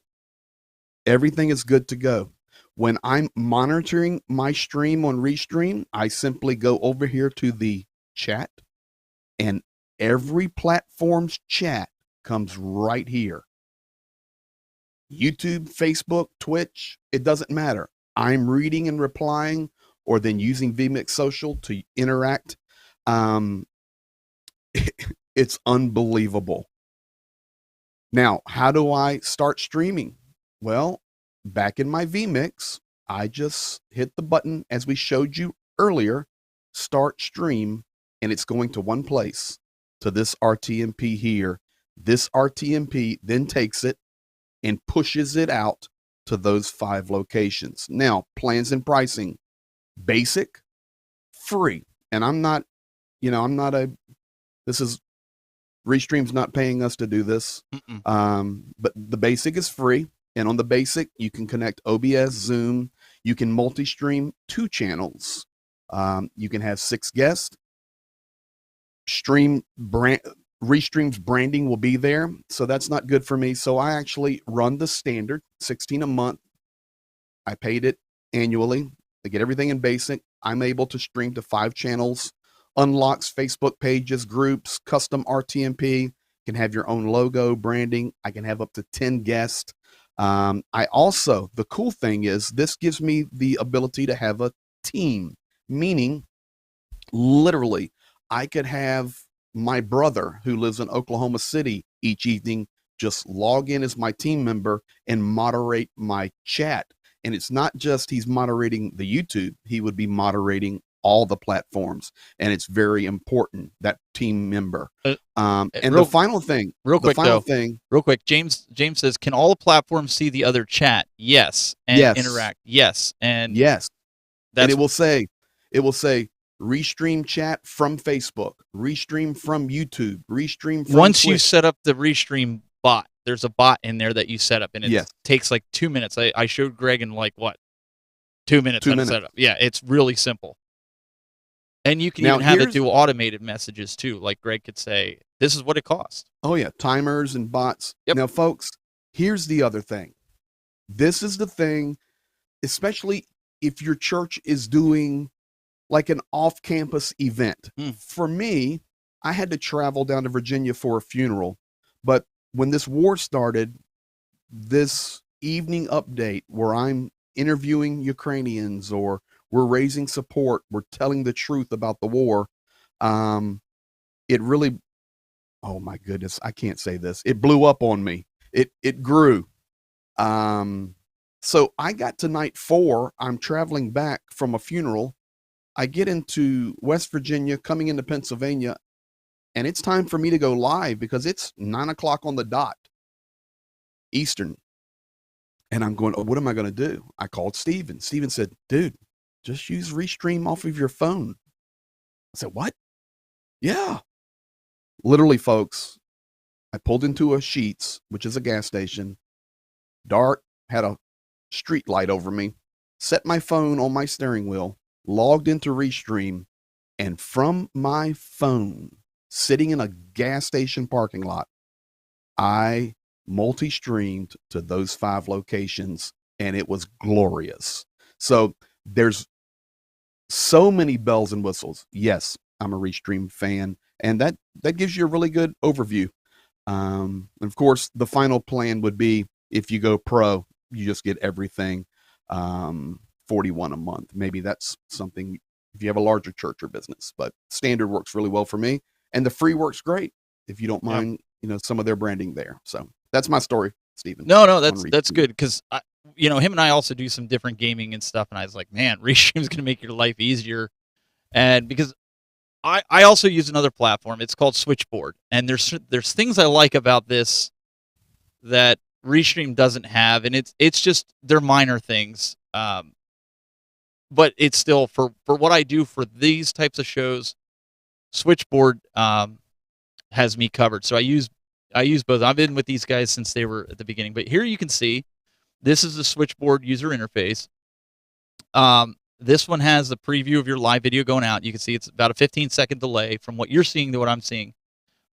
[SPEAKER 3] Everything is good to go. When I'm monitoring my stream on Restream, I simply go over here to the chat, and every platform's chat comes right here. YouTube, Facebook, Twitch, it doesn't matter. I'm reading and replying, or then using vMix Social to interact. It's unbelievable. Now, how do I start streaming? Well, back in my vMix, I just hit the button as we showed you earlier, start stream, and it's going to one place, to this RTMP here. This RTMP then takes it and pushes it out to those 5 locations. Now, plans and pricing, basic, free. And this is, Restream's not paying us to do this. But the basic is free. And on the basic, you can connect OBS, Zoom. You can multi-stream 2 channels. You can have 6 guests. Restream's branding will be there. So that's not good for me. So I actually run the standard, $16 a month. I paid it annually. I get everything in basic. I'm able to stream to 5 channels, unlocks Facebook pages, groups, custom RTMP, can have your own logo, branding. I can have up to 10 guests. I also, the cool thing is this gives me the ability to have a team, meaning literally I could have my brother who lives in Oklahoma City each evening just log in as my team member and moderate my chat. And it's not just he's moderating the YouTube, he would be moderating all the platforms, and it's very important, that team member. And the final thing, real
[SPEAKER 2] quick, James says, can all the platforms see the other chat? Yes. And
[SPEAKER 3] yes.
[SPEAKER 2] Interact? Yes. And
[SPEAKER 3] yes. And it will say Restream chat from Facebook, Restream from YouTube, Restream from
[SPEAKER 2] Once
[SPEAKER 3] Twitch.
[SPEAKER 2] You set up the Restream bot, there's a bot in there that you set up, and it takes like 2 minutes. I showed Greg in like what? 2 minutes.
[SPEAKER 3] 2 minutes.
[SPEAKER 2] Set up. Yeah, it's really simple. And you can even have it do automated messages too. Like Greg could say, this is what it costs.
[SPEAKER 3] Oh yeah, timers and bots.
[SPEAKER 2] Yep.
[SPEAKER 3] Now folks, here's the other thing. This is the thing, especially if your church is doing like an off-campus event. For me, I had to travel down to Virginia for a funeral, but when this war started, this evening update where I'm interviewing Ukrainians, or we're raising support, we're telling the truth about the war, it really, oh my goodness, I can't say this. It blew up on me. It grew. So I got to night 4. I'm traveling back from a funeral. I get into West Virginia, coming into Pennsylvania, and it's time for me to go live because it's 9 o'clock on the dot Eastern. And I'm going, oh, what am I going to do? I called Steven. Steven said, dude, just use Restream off of your phone. I said, what? Yeah. Literally, folks, I pulled into a Sheetz, which is a gas station. Dark, had a street light over me, set my phone on my steering wheel, logged into Restream, and from my phone, sitting in a gas station parking lot, I multi-streamed to those 5 locations, and it was glorious. So there's so many bells and whistles. Yes, I'm a Restream fan, and that gives you a really good overview. And of course, the final plan would be if you go pro, you just get everything, $41 a month. Maybe that's something if you have a larger church or business, but standard works really well for me, and the free works great. if you don't mind, some of their branding there. So that's my story, Stephen.
[SPEAKER 2] No, that's good, because him and I also do some different gaming and stuff, and I was like, man, Restream's going to make your life easier, and because I also use another platform. It's called Switchboard, and there's things I like about this that Restream doesn't have, and it's just they're minor things, but it's still for what I do for these types of shows. Switchboard has me covered, so I use both. I've been with these guys since they were at the beginning, but here you can see this is the Switchboard user interface. This one has the preview of your live video going out. You can see it's about a 15-second delay from what you're seeing to what I'm seeing.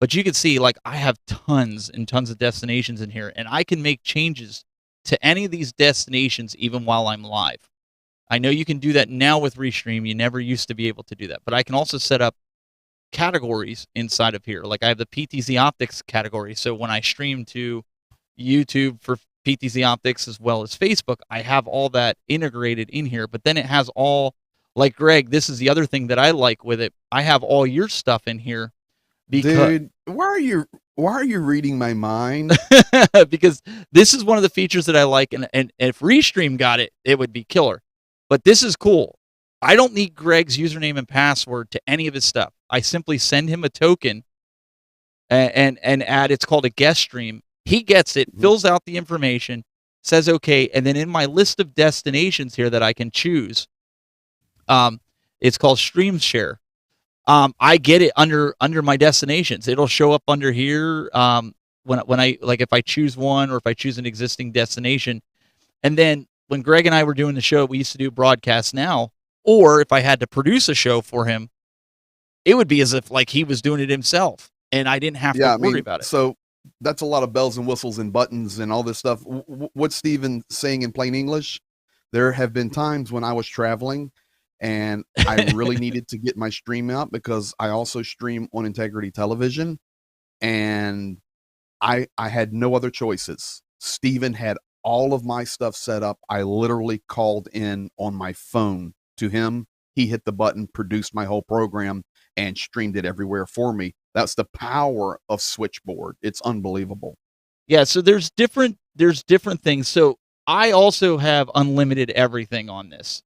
[SPEAKER 2] But you can see, like, I have tons and tons of destinations in here, and I can make changes to any of these destinations even while I'm live. I know you can do that now with Restream. You never used to be able to do that. But I can also set up categories inside of here. Like I have the PTZOptics category. So when I stream to YouTube for PTZOptics as well as Facebook, I have all that integrated in here. But then it has all, like Greg, this is the other thing that I like with it. I have all your stuff in here.
[SPEAKER 3] Dude, why are you reading my mind?
[SPEAKER 2] Because this is one of the features that I like, and if Restream got it, it would be killer. But this is cool. I don't need Greg's username and password to any of his stuff. I simply send him a token and add, it's called a guest stream. He gets it, fills out the information, says okay, and then in my list of destinations here that I can choose, it's called Stream Share. I get it under my destinations. It'll show up under here when I, like, if I choose one or if I choose an existing destination. And then when Greg and I were doing the show, we used to do Broadcast Now, or if I had to produce a show for him, it would be as if like he was doing it himself, and I didn't have to worry about it.
[SPEAKER 3] So that's a lot of bells and whistles and buttons and all this stuff. What's Steven saying in plain English? There have been times when I was traveling and I really needed to get my stream out, because I also stream on Integrity Television, and I had no other choices. Steven had all of my stuff set up. I literally called in on my phone to him. He hit the button, produced my whole program, and streamed it everywhere for me. That's the power of Switchboard. It's unbelievable.
[SPEAKER 2] Yeah, so there's different things. So I also have unlimited everything on this.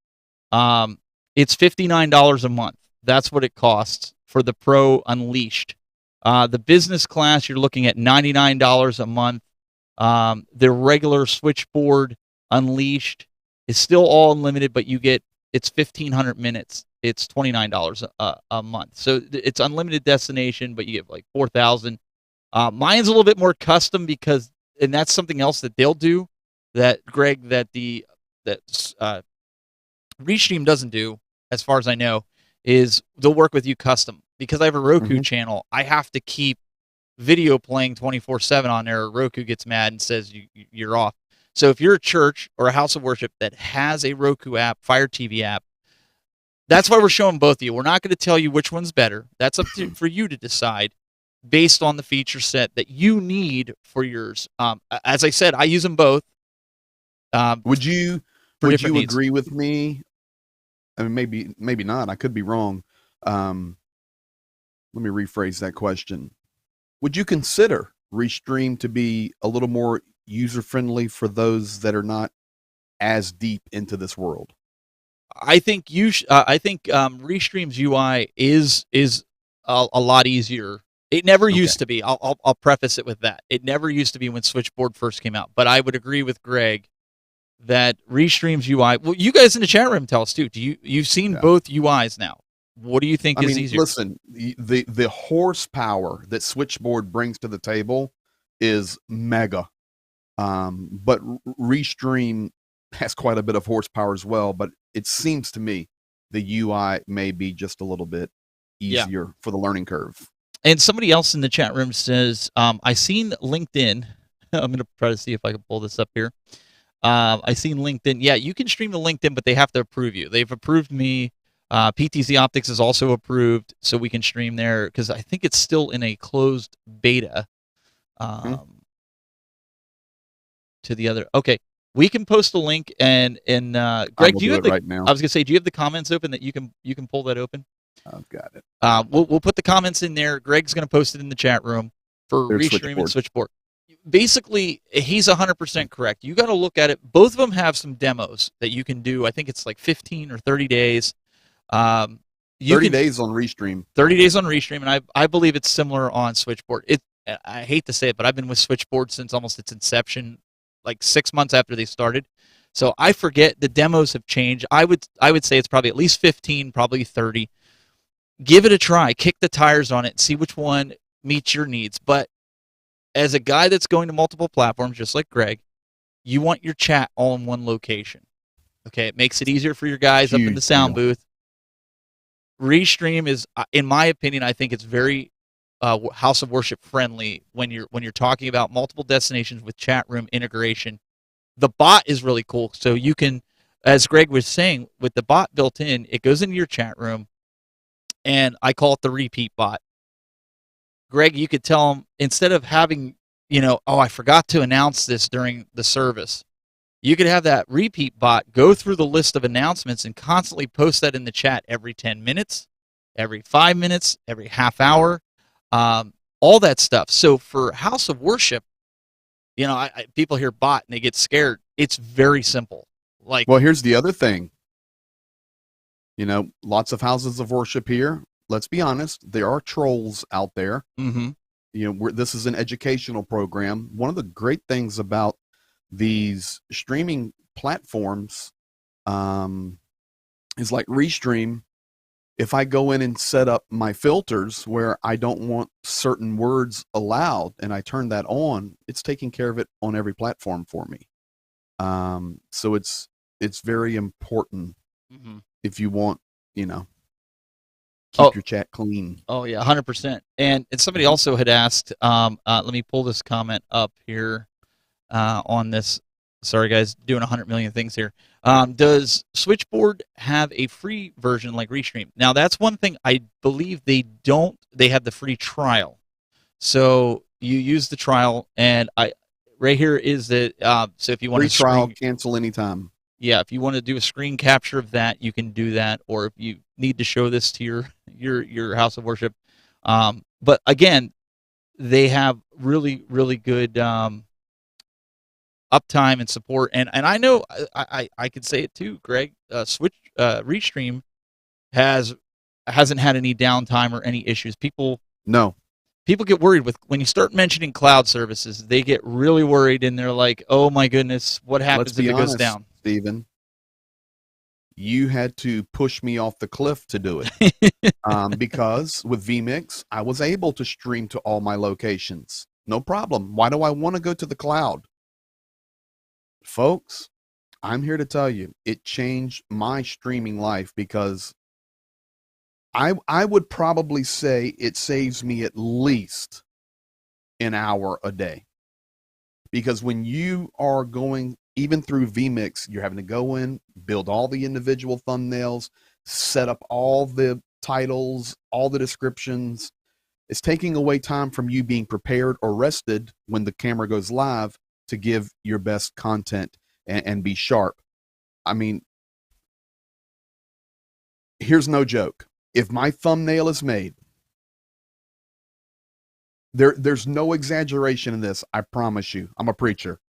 [SPEAKER 2] It's $59 a month. That's what it costs for the Pro Unleashed. The business class, you're looking at $99 a month. The regular Switchboard Unleashed is still all unlimited, but it's 1,500 minutes. It's $29 a month. So it's unlimited destination, but you get like 4,000. Mine's a little bit more custom and that's something else that they'll do that, Greg, that Restream doesn't do, as far as I know, is they'll work with you custom. Because I have a Roku channel, I have to keep video playing 24/7 on there, or Roku gets mad and says you're off. So if you're a church or a house of worship that has a Roku app, Fire TV app, that's why we're showing both of you. We're not going to tell you which one's better. That's up for you to decide based on the feature set that you need for yours. As I said, I use them both.
[SPEAKER 3] Would you agree with me? I mean, maybe not. I could be wrong. Let me rephrase that question. Would you consider Restream to be a little more user-friendly for those that are not as deep into this world?
[SPEAKER 2] I think Restream's UI is a lot easier. It never used to be. I'll preface it with that. It never used to be when Switchboard first came out. But I would agree with Greg that Restream's UI. Well, you guys in the chat room tell us too. You've seen both UIs now? What do you think is easier?
[SPEAKER 3] Listen, the horsepower that Switchboard brings to the table is mega. But Restream has quite a bit of horsepower as well. But it seems to me the UI may be just a little bit easier for the learning curve.
[SPEAKER 2] And somebody else in the chat room says, I seen LinkedIn. I'm going to try to see if I can pull this up here. I seen LinkedIn. Yeah, you can stream to LinkedIn, but they have to approve you. They've approved me. PTZOptics is also approved, so we can stream there, because I think it's still in a closed beta. To the other. Okay, we can post a link, and Greg, do you have the? Right now. I was gonna say, do you have the comments open that you can pull that open?
[SPEAKER 3] I've got it.
[SPEAKER 2] We'll put the comments in there. Greg's going to post it in the chat room for
[SPEAKER 3] There's
[SPEAKER 2] Restream and Switchboard. Basically, he's 100% correct. You got to look at it. Both of them have some demos that you can do. I think it's like 15 or 30 days.
[SPEAKER 3] 30 days on Restream.
[SPEAKER 2] 30 days on Restream, and I believe it's similar on Switchboard. I hate to say it, but I've been with Switchboard since almost its inception, like 6 months after they started. So I forget, the demos have changed. I would say it's probably at least 15, probably 30. Give it a try. Kick the tires on it. See which one meets your needs. But as a guy that's going to multiple platforms, just like Greg, you want your chat all in one location. Okay, it makes it easier for your guys up in the sound booth. Restream is, in my opinion, I think it's very House of Worship friendly when you're talking about multiple destinations with chat room integration. The bot is really cool. So you can, as Greg was saying, with the bot built in, it goes into your chat room, and I call it the repeat bot. Greg, you could tell them, instead of having, oh, I forgot to announce this during the service, you could have that repeat bot go through the list of announcements and constantly post that in the chat every 10 minutes, every 5 minutes, every half hour, all that stuff. So for House of Worship, people hear bot and they get scared. It's very simple.
[SPEAKER 3] Well, here's the other thing. Lots of houses of worship here. Let's be honest, there are trolls out there.
[SPEAKER 2] Mm-hmm.
[SPEAKER 3] This is an educational program. One of the great things about these streaming platforms is like Restream. If I go in and set up my filters where I don't want certain words allowed and I turn that on, it's taking care of it on every platform for me. So it's very important if you want, keep your chat clean.
[SPEAKER 2] Oh yeah, 100%. And somebody also had asked, let me pull this comment up here on this. Sorry guys, doing 100 million things here. Does Switchboard have a free version like Restream? Now that's one thing I believe they don't. They have the free trial, so you use the trial, and right here is the so if you want
[SPEAKER 3] free trial, cancel anytime.
[SPEAKER 2] Yeah, if you want to do a screen capture of that, you can do that, or if you need to show this to your house of worship. But again, they have really, really good uptime and support, and I know I could say it too, Greg. Restream hasn't had any downtime or any issues. People get worried when you start mentioning cloud services. They get really worried, and they're like, "Oh my goodness, what happens if it goes down?"
[SPEAKER 3] Steven, you had to push me off the cliff to do it because with vMix, I was able to stream to all my locations. No problem. Why do I want to go to the cloud? Folks, I'm here to tell you, it changed my streaming life because I would probably say it saves me at least an hour a day. Because when you are going, even through vMix, you're having to go in, build all the individual thumbnails, set up all the titles, all the descriptions. It's taking away time from you being prepared or rested when the camera goes live to give your best content and be sharp. I mean, here's no joke. If my thumbnail is made, there's no exaggeration in this. I promise you. I'm a preacher.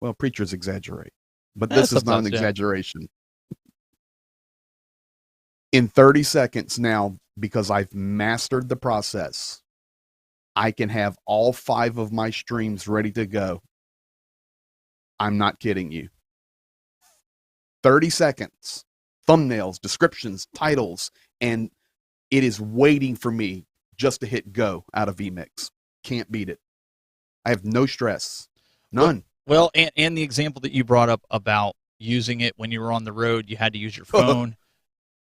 [SPEAKER 3] Well, preachers exaggerate, but this is not an exaggeration. In 30 seconds now, because I've mastered the process, I can have all 5 of my streams ready to go. I'm not kidding you. 30 seconds, thumbnails, descriptions, titles, and it is waiting for me just to hit go out of vMix. Can't beat it. I have no stress. None.
[SPEAKER 2] Well, and the example that you brought up about using it when you were on the road, you had to use your phone.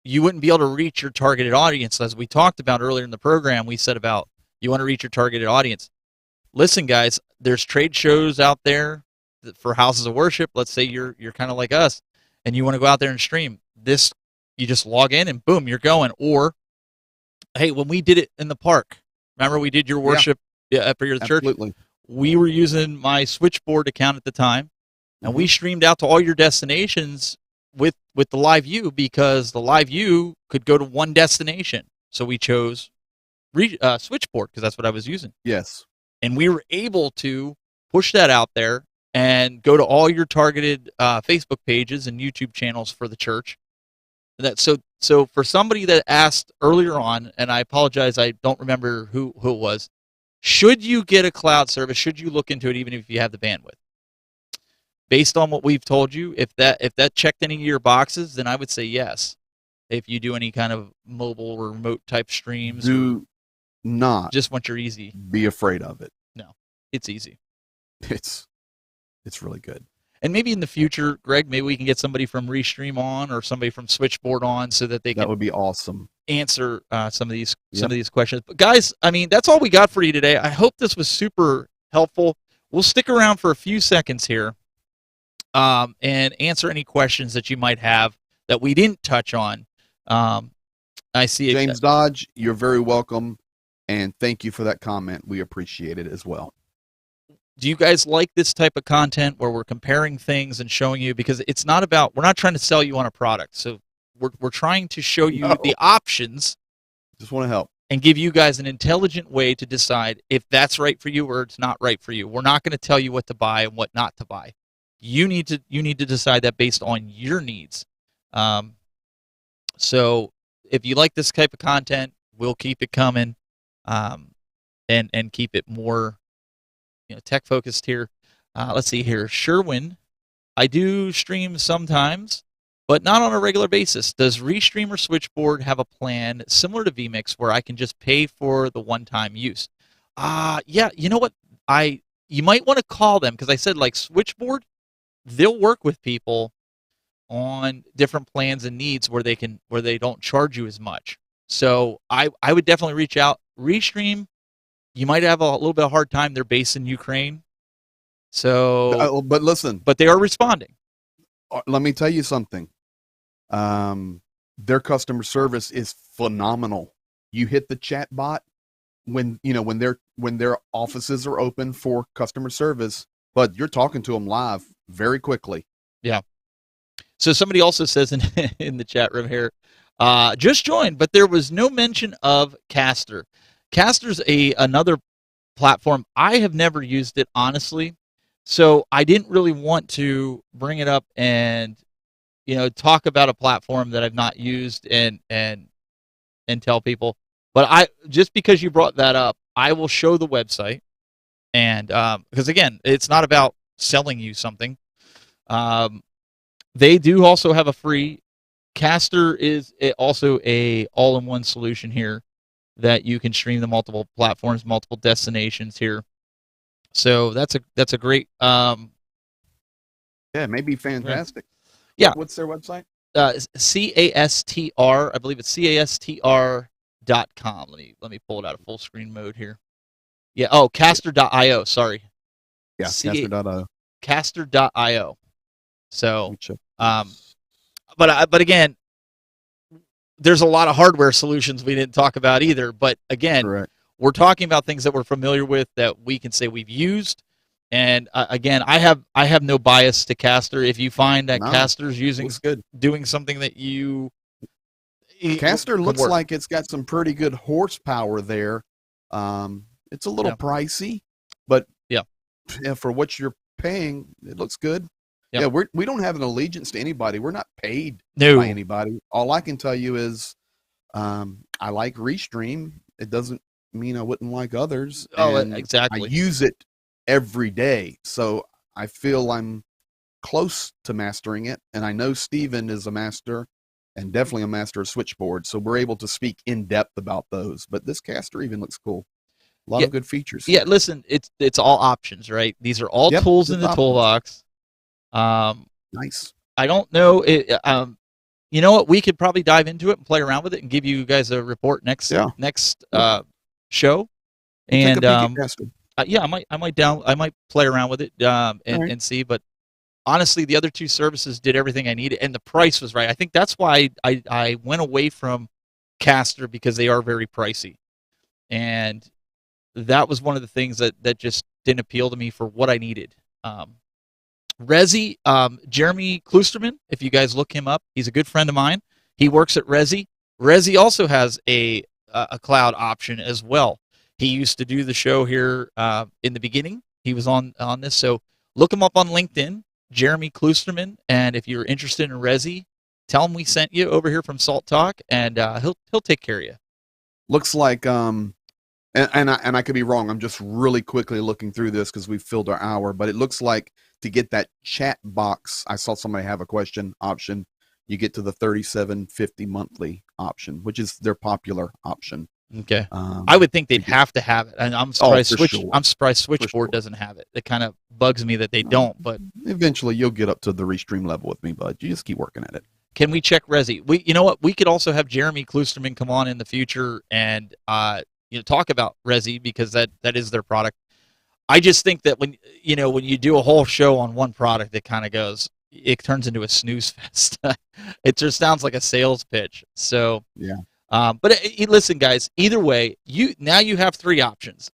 [SPEAKER 2] You wouldn't be able to reach your targeted audience. As we talked about earlier in the program, we said about you want to reach your targeted audience. Listen, guys, there's trade shows out there for houses of worship. Let's say you're kind of like us, and you want to go out there and stream. This, you just log in and boom, you're going. Or, hey, when we did it in the park, remember we did your worship for your church?
[SPEAKER 3] Absolutely.
[SPEAKER 2] We were using my Switchboard account at the time, and we streamed out to all your destinations with the live view, because the live view could go to one destination. So we chose switchboard because that's what I was using.
[SPEAKER 3] Yes.
[SPEAKER 2] And we were able to push that out there and go to all your targeted Facebook pages and YouTube channels for the church. So for somebody that asked earlier on, and I apologize, I don't remember who it was, should you get a cloud service? Should you look into it even if you have the bandwidth? Based on what we've told you, if that checked any of your boxes, then I would say yes. If you do any kind of mobile or remote type streams,
[SPEAKER 3] do not
[SPEAKER 2] just want your easy.
[SPEAKER 3] Be afraid of it.
[SPEAKER 2] No, it's easy.
[SPEAKER 3] It's really good.
[SPEAKER 2] And maybe in the future, Greg, maybe we can get somebody from Restream on or somebody from Switchboard on so that they can.
[SPEAKER 3] That would be awesome.
[SPEAKER 2] Answer some of these questions. But guys, I mean, that's all we got for you today. I hope this was super helpful. We'll stick around for a few seconds here and answer any questions that you might have that we didn't touch on. I see
[SPEAKER 3] James Dodge, you're very welcome, and thank you for that comment. We appreciate it as well.
[SPEAKER 2] Do you guys like this type of content where we're comparing things and showing you? Because it's not about, we're not trying to sell you on a product. So we're trying to show you the options.
[SPEAKER 3] Just want to help.
[SPEAKER 2] And give you guys an intelligent way to decide if that's right for you or it's not right for you. We're not going to tell you what to buy and what not to buy. You need to decide that based on your needs. So if you like this type of content, we'll keep it coming and keep it more tech focused here. Let's see here. Sherwin, I do stream sometimes, but not on a regular basis. Does Restream or Switchboard have a plan similar to vMix where I can just pay for the one-time use? Yeah, you know what? You might want to call them, because I said like Switchboard, they'll work with people on different plans and needs where they don't charge you as much. So I would definitely reach out. Restream, you might have a little bit of a hard time. They're based in Ukraine. So,
[SPEAKER 3] but listen.
[SPEAKER 2] But they are responding.
[SPEAKER 3] Let me tell you something. Their customer service is phenomenal. You hit the chat bot when their offices are open for customer service, but you're talking to them live very quickly.
[SPEAKER 2] Yeah. So somebody also says in the chat room here, just joined, but there was no mention of Caster. Caster's another platform. I have never used it, honestly, so I didn't really want to bring it up and talk about a platform that I've not used and tell people. But just because you brought that up, I will show the website, and because again, it's not about selling you something. They do also have a free. Caster is also a all-in-one solution here that you can stream to multiple platforms, multiple destinations here. So that's a great.
[SPEAKER 3] Yeah, maybe fantastic.
[SPEAKER 2] Yeah.
[SPEAKER 3] What's their website?
[SPEAKER 2] CASTR. I believe it's CASTR.com. Let me pull it out of full screen mode here. Yeah. Oh, Caster.io. Sorry.
[SPEAKER 3] Yeah. Caster.io.
[SPEAKER 2] Caster.io. So, but again, there's a lot of hardware solutions we didn't talk about either. But again,
[SPEAKER 3] correct.
[SPEAKER 2] We're talking about things that we're familiar with that we can say we've used. And again, I have no bias to Caster. If you find that Caster's doing something that
[SPEAKER 3] Caster looks like it's got some pretty good horsepower there. It's a little pricey, but yeah, for what you're paying, it looks good. Yep. Yeah, we don't have an allegiance to anybody. We're not paid by anybody. All I can tell you is I like Restream. It doesn't mean I wouldn't like others.
[SPEAKER 2] Oh, exactly.
[SPEAKER 3] I use it every day, so I feel I'm close to mastering it. And I know Steven is a master and definitely a master of Switchboard, so we're able to speak in depth about those. But this Caster even looks cool. A lot of good features.
[SPEAKER 2] Yeah, listen, it's all options, right? These are all tools in the toolbox.
[SPEAKER 3] Nice.
[SPEAKER 2] I don't know. You know what? We could probably dive into it and play around with it and give you guys a report next show. And yeah, I might play around with it and see. But honestly, the other two services did everything I needed, and the price was right. I think that's why I went away from Caster, because they are very pricey, and that was one of the things that just didn't appeal to me for what I needed. Resi, Jeremy Klusterman, if you guys look him up, he's a good friend of mine. He works at Resi. Resi also has a cloud option as well. He used to do the show here in the beginning. He was on this, so look him up on LinkedIn, Jeremy Klusterman, and if you're interested in Resi, tell him we sent you over here from Salt Talk, and he'll take care of you.
[SPEAKER 3] Looks like and I could be wrong. I'm just really quickly looking through this because we've filled our hour, but it looks like to get that chat box, I saw somebody have a question option. You get to the $37.50 monthly option, which is their popular option.
[SPEAKER 2] Okay. I would think they'd have to have it, and I'm surprised I'm surprised Switchboard doesn't have it. It kind of bugs me that they don't, but
[SPEAKER 3] eventually you'll get up to the Restream level with me, bud. You just keep working at it.
[SPEAKER 2] Can we check Resi? You know what? We could also have Jeremy Klusterman come on in the future and talk about Resi, because that is their product. I just think that when you do a whole show on one product, it turns into a snooze fest. It just sounds like a sales pitch. So
[SPEAKER 3] yeah.
[SPEAKER 2] But listen, guys. Either way, you have three options.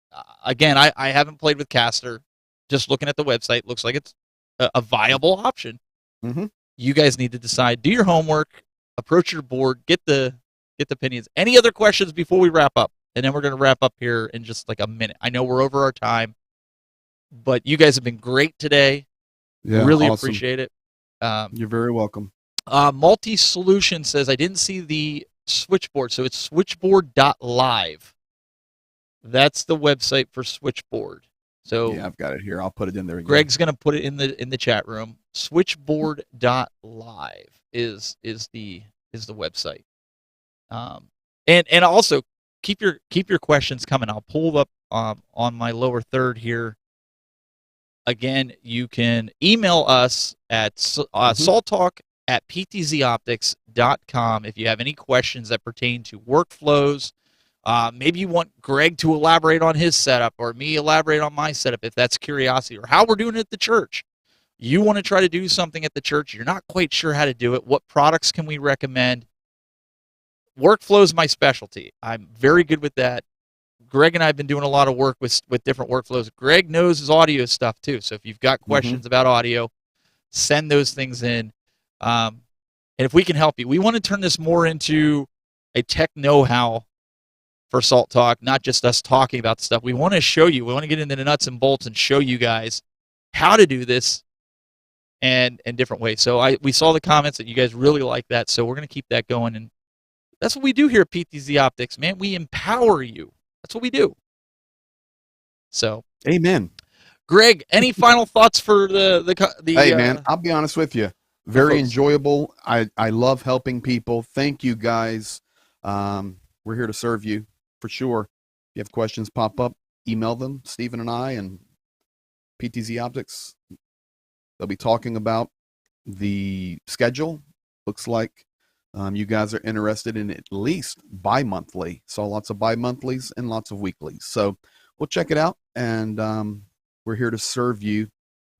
[SPEAKER 2] Again, I haven't played with Caster. Just looking at the website, looks like it's a viable option.
[SPEAKER 3] Mm-hmm.
[SPEAKER 2] You guys need to decide. Do your homework. Approach your board. Get the opinions. Any other questions before we wrap up? And then we're going to wrap up here in just like a minute. I know we're over our time, but you guys have been great today.
[SPEAKER 3] Yeah,
[SPEAKER 2] really
[SPEAKER 3] awesome.
[SPEAKER 2] Appreciate it.
[SPEAKER 3] You're very welcome.
[SPEAKER 2] Multi-Solution says, I didn't see the switchboard, so it's switchboard.live. That's the website for Switchboard. So
[SPEAKER 3] yeah, I've got it here. I'll put it in there again.
[SPEAKER 2] Greg's going to put it in the chat room. Switchboard.live is the website. And also keep your questions coming. I'll pull up on my lower third here. Again, you can email us at salttalk@ptzoptics.com if you have any questions that pertain to workflows. Maybe you want Greg to elaborate on his setup, or me elaborate on my setup if that's curiosity, or how we're doing it at the church. You want to try to do something at the church, you're not quite sure how to do it. What products can we recommend? Workflow is my specialty. I'm very good with that. Greg and I have been doing a lot of work with different workflows. Greg knows his audio stuff too. So if you've got questions about audio, send those things in. And if we can help you, we want to turn this more into a tech know-how for Salt Talk, not just us talking about stuff. We want to show you. We want to get into the nuts and bolts and show you guys how to do this and different ways. So we saw the comments that you guys really like that. So we're going to keep that going. And that's what we do here at PTZ Optics, man. We empower you. That's what we do. So,
[SPEAKER 3] amen.
[SPEAKER 2] Greg, any final thoughts for the
[SPEAKER 3] Hey, man, I'll be honest with you. Very enjoyable. I love helping people. Thank you, guys. We're here to serve you for sure. If you have questions pop up, email them, Stephen and I, and PTZ Optics. They'll be talking about the schedule. Looks like you guys are interested in at least bi-monthly. Saw lots of bi-monthlies and lots of weeklies. So we'll check it out, and we're here to serve you,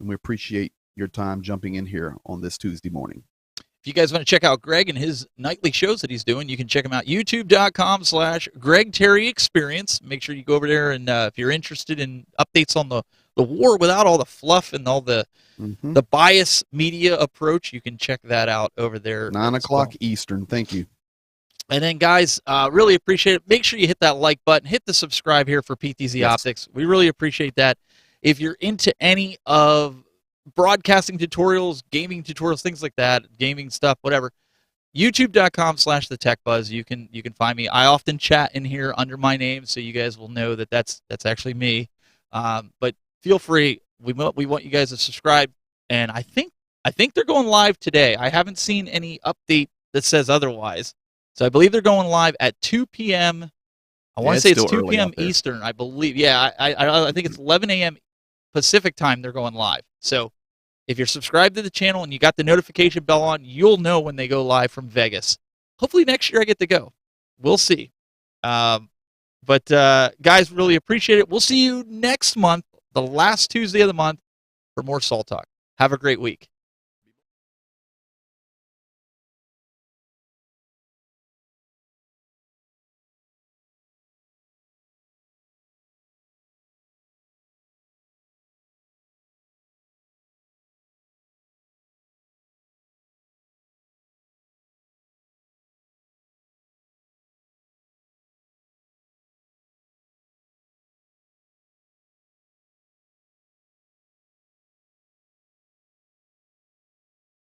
[SPEAKER 3] and we appreciate your time jumping in here on this Tuesday morning.
[SPEAKER 2] If you guys want to check out Greg and his nightly shows that he's doing, you can check him out, youtube.com/GregTerryExperience. Make sure you go over there, and if you're interested in updates on the war without all the fluff and all the bias media approach, you can check that out over there.
[SPEAKER 3] 9 o'clock Eastern. Thank you.
[SPEAKER 2] And then, guys, really appreciate it. Make sure you hit that like button. Hit the subscribe here for PTZ Optics. We really appreciate that. If you're into any of broadcasting tutorials, gaming tutorials, things like that, gaming stuff, whatever, youtube.com/thetechbuzz. You can find me. I often chat in here under my name, so you guys will know that that's actually me. But feel free. We want you guys to subscribe, and I think they're going live today. I haven't seen any update that says otherwise, so I believe they're going live at 2 p.m. I want to say it's 2 p.m. Eastern, I believe. Yeah, I think it's 11 a.m. Pacific time they're going live. So if you're subscribed to the channel and you got the notification bell on, you'll know when they go live from Vegas. Hopefully next year I get to go. We'll see. But guys, really appreciate it. We'll see you next month, the last Tuesday of the month, for more Salt Talk. Have a great week.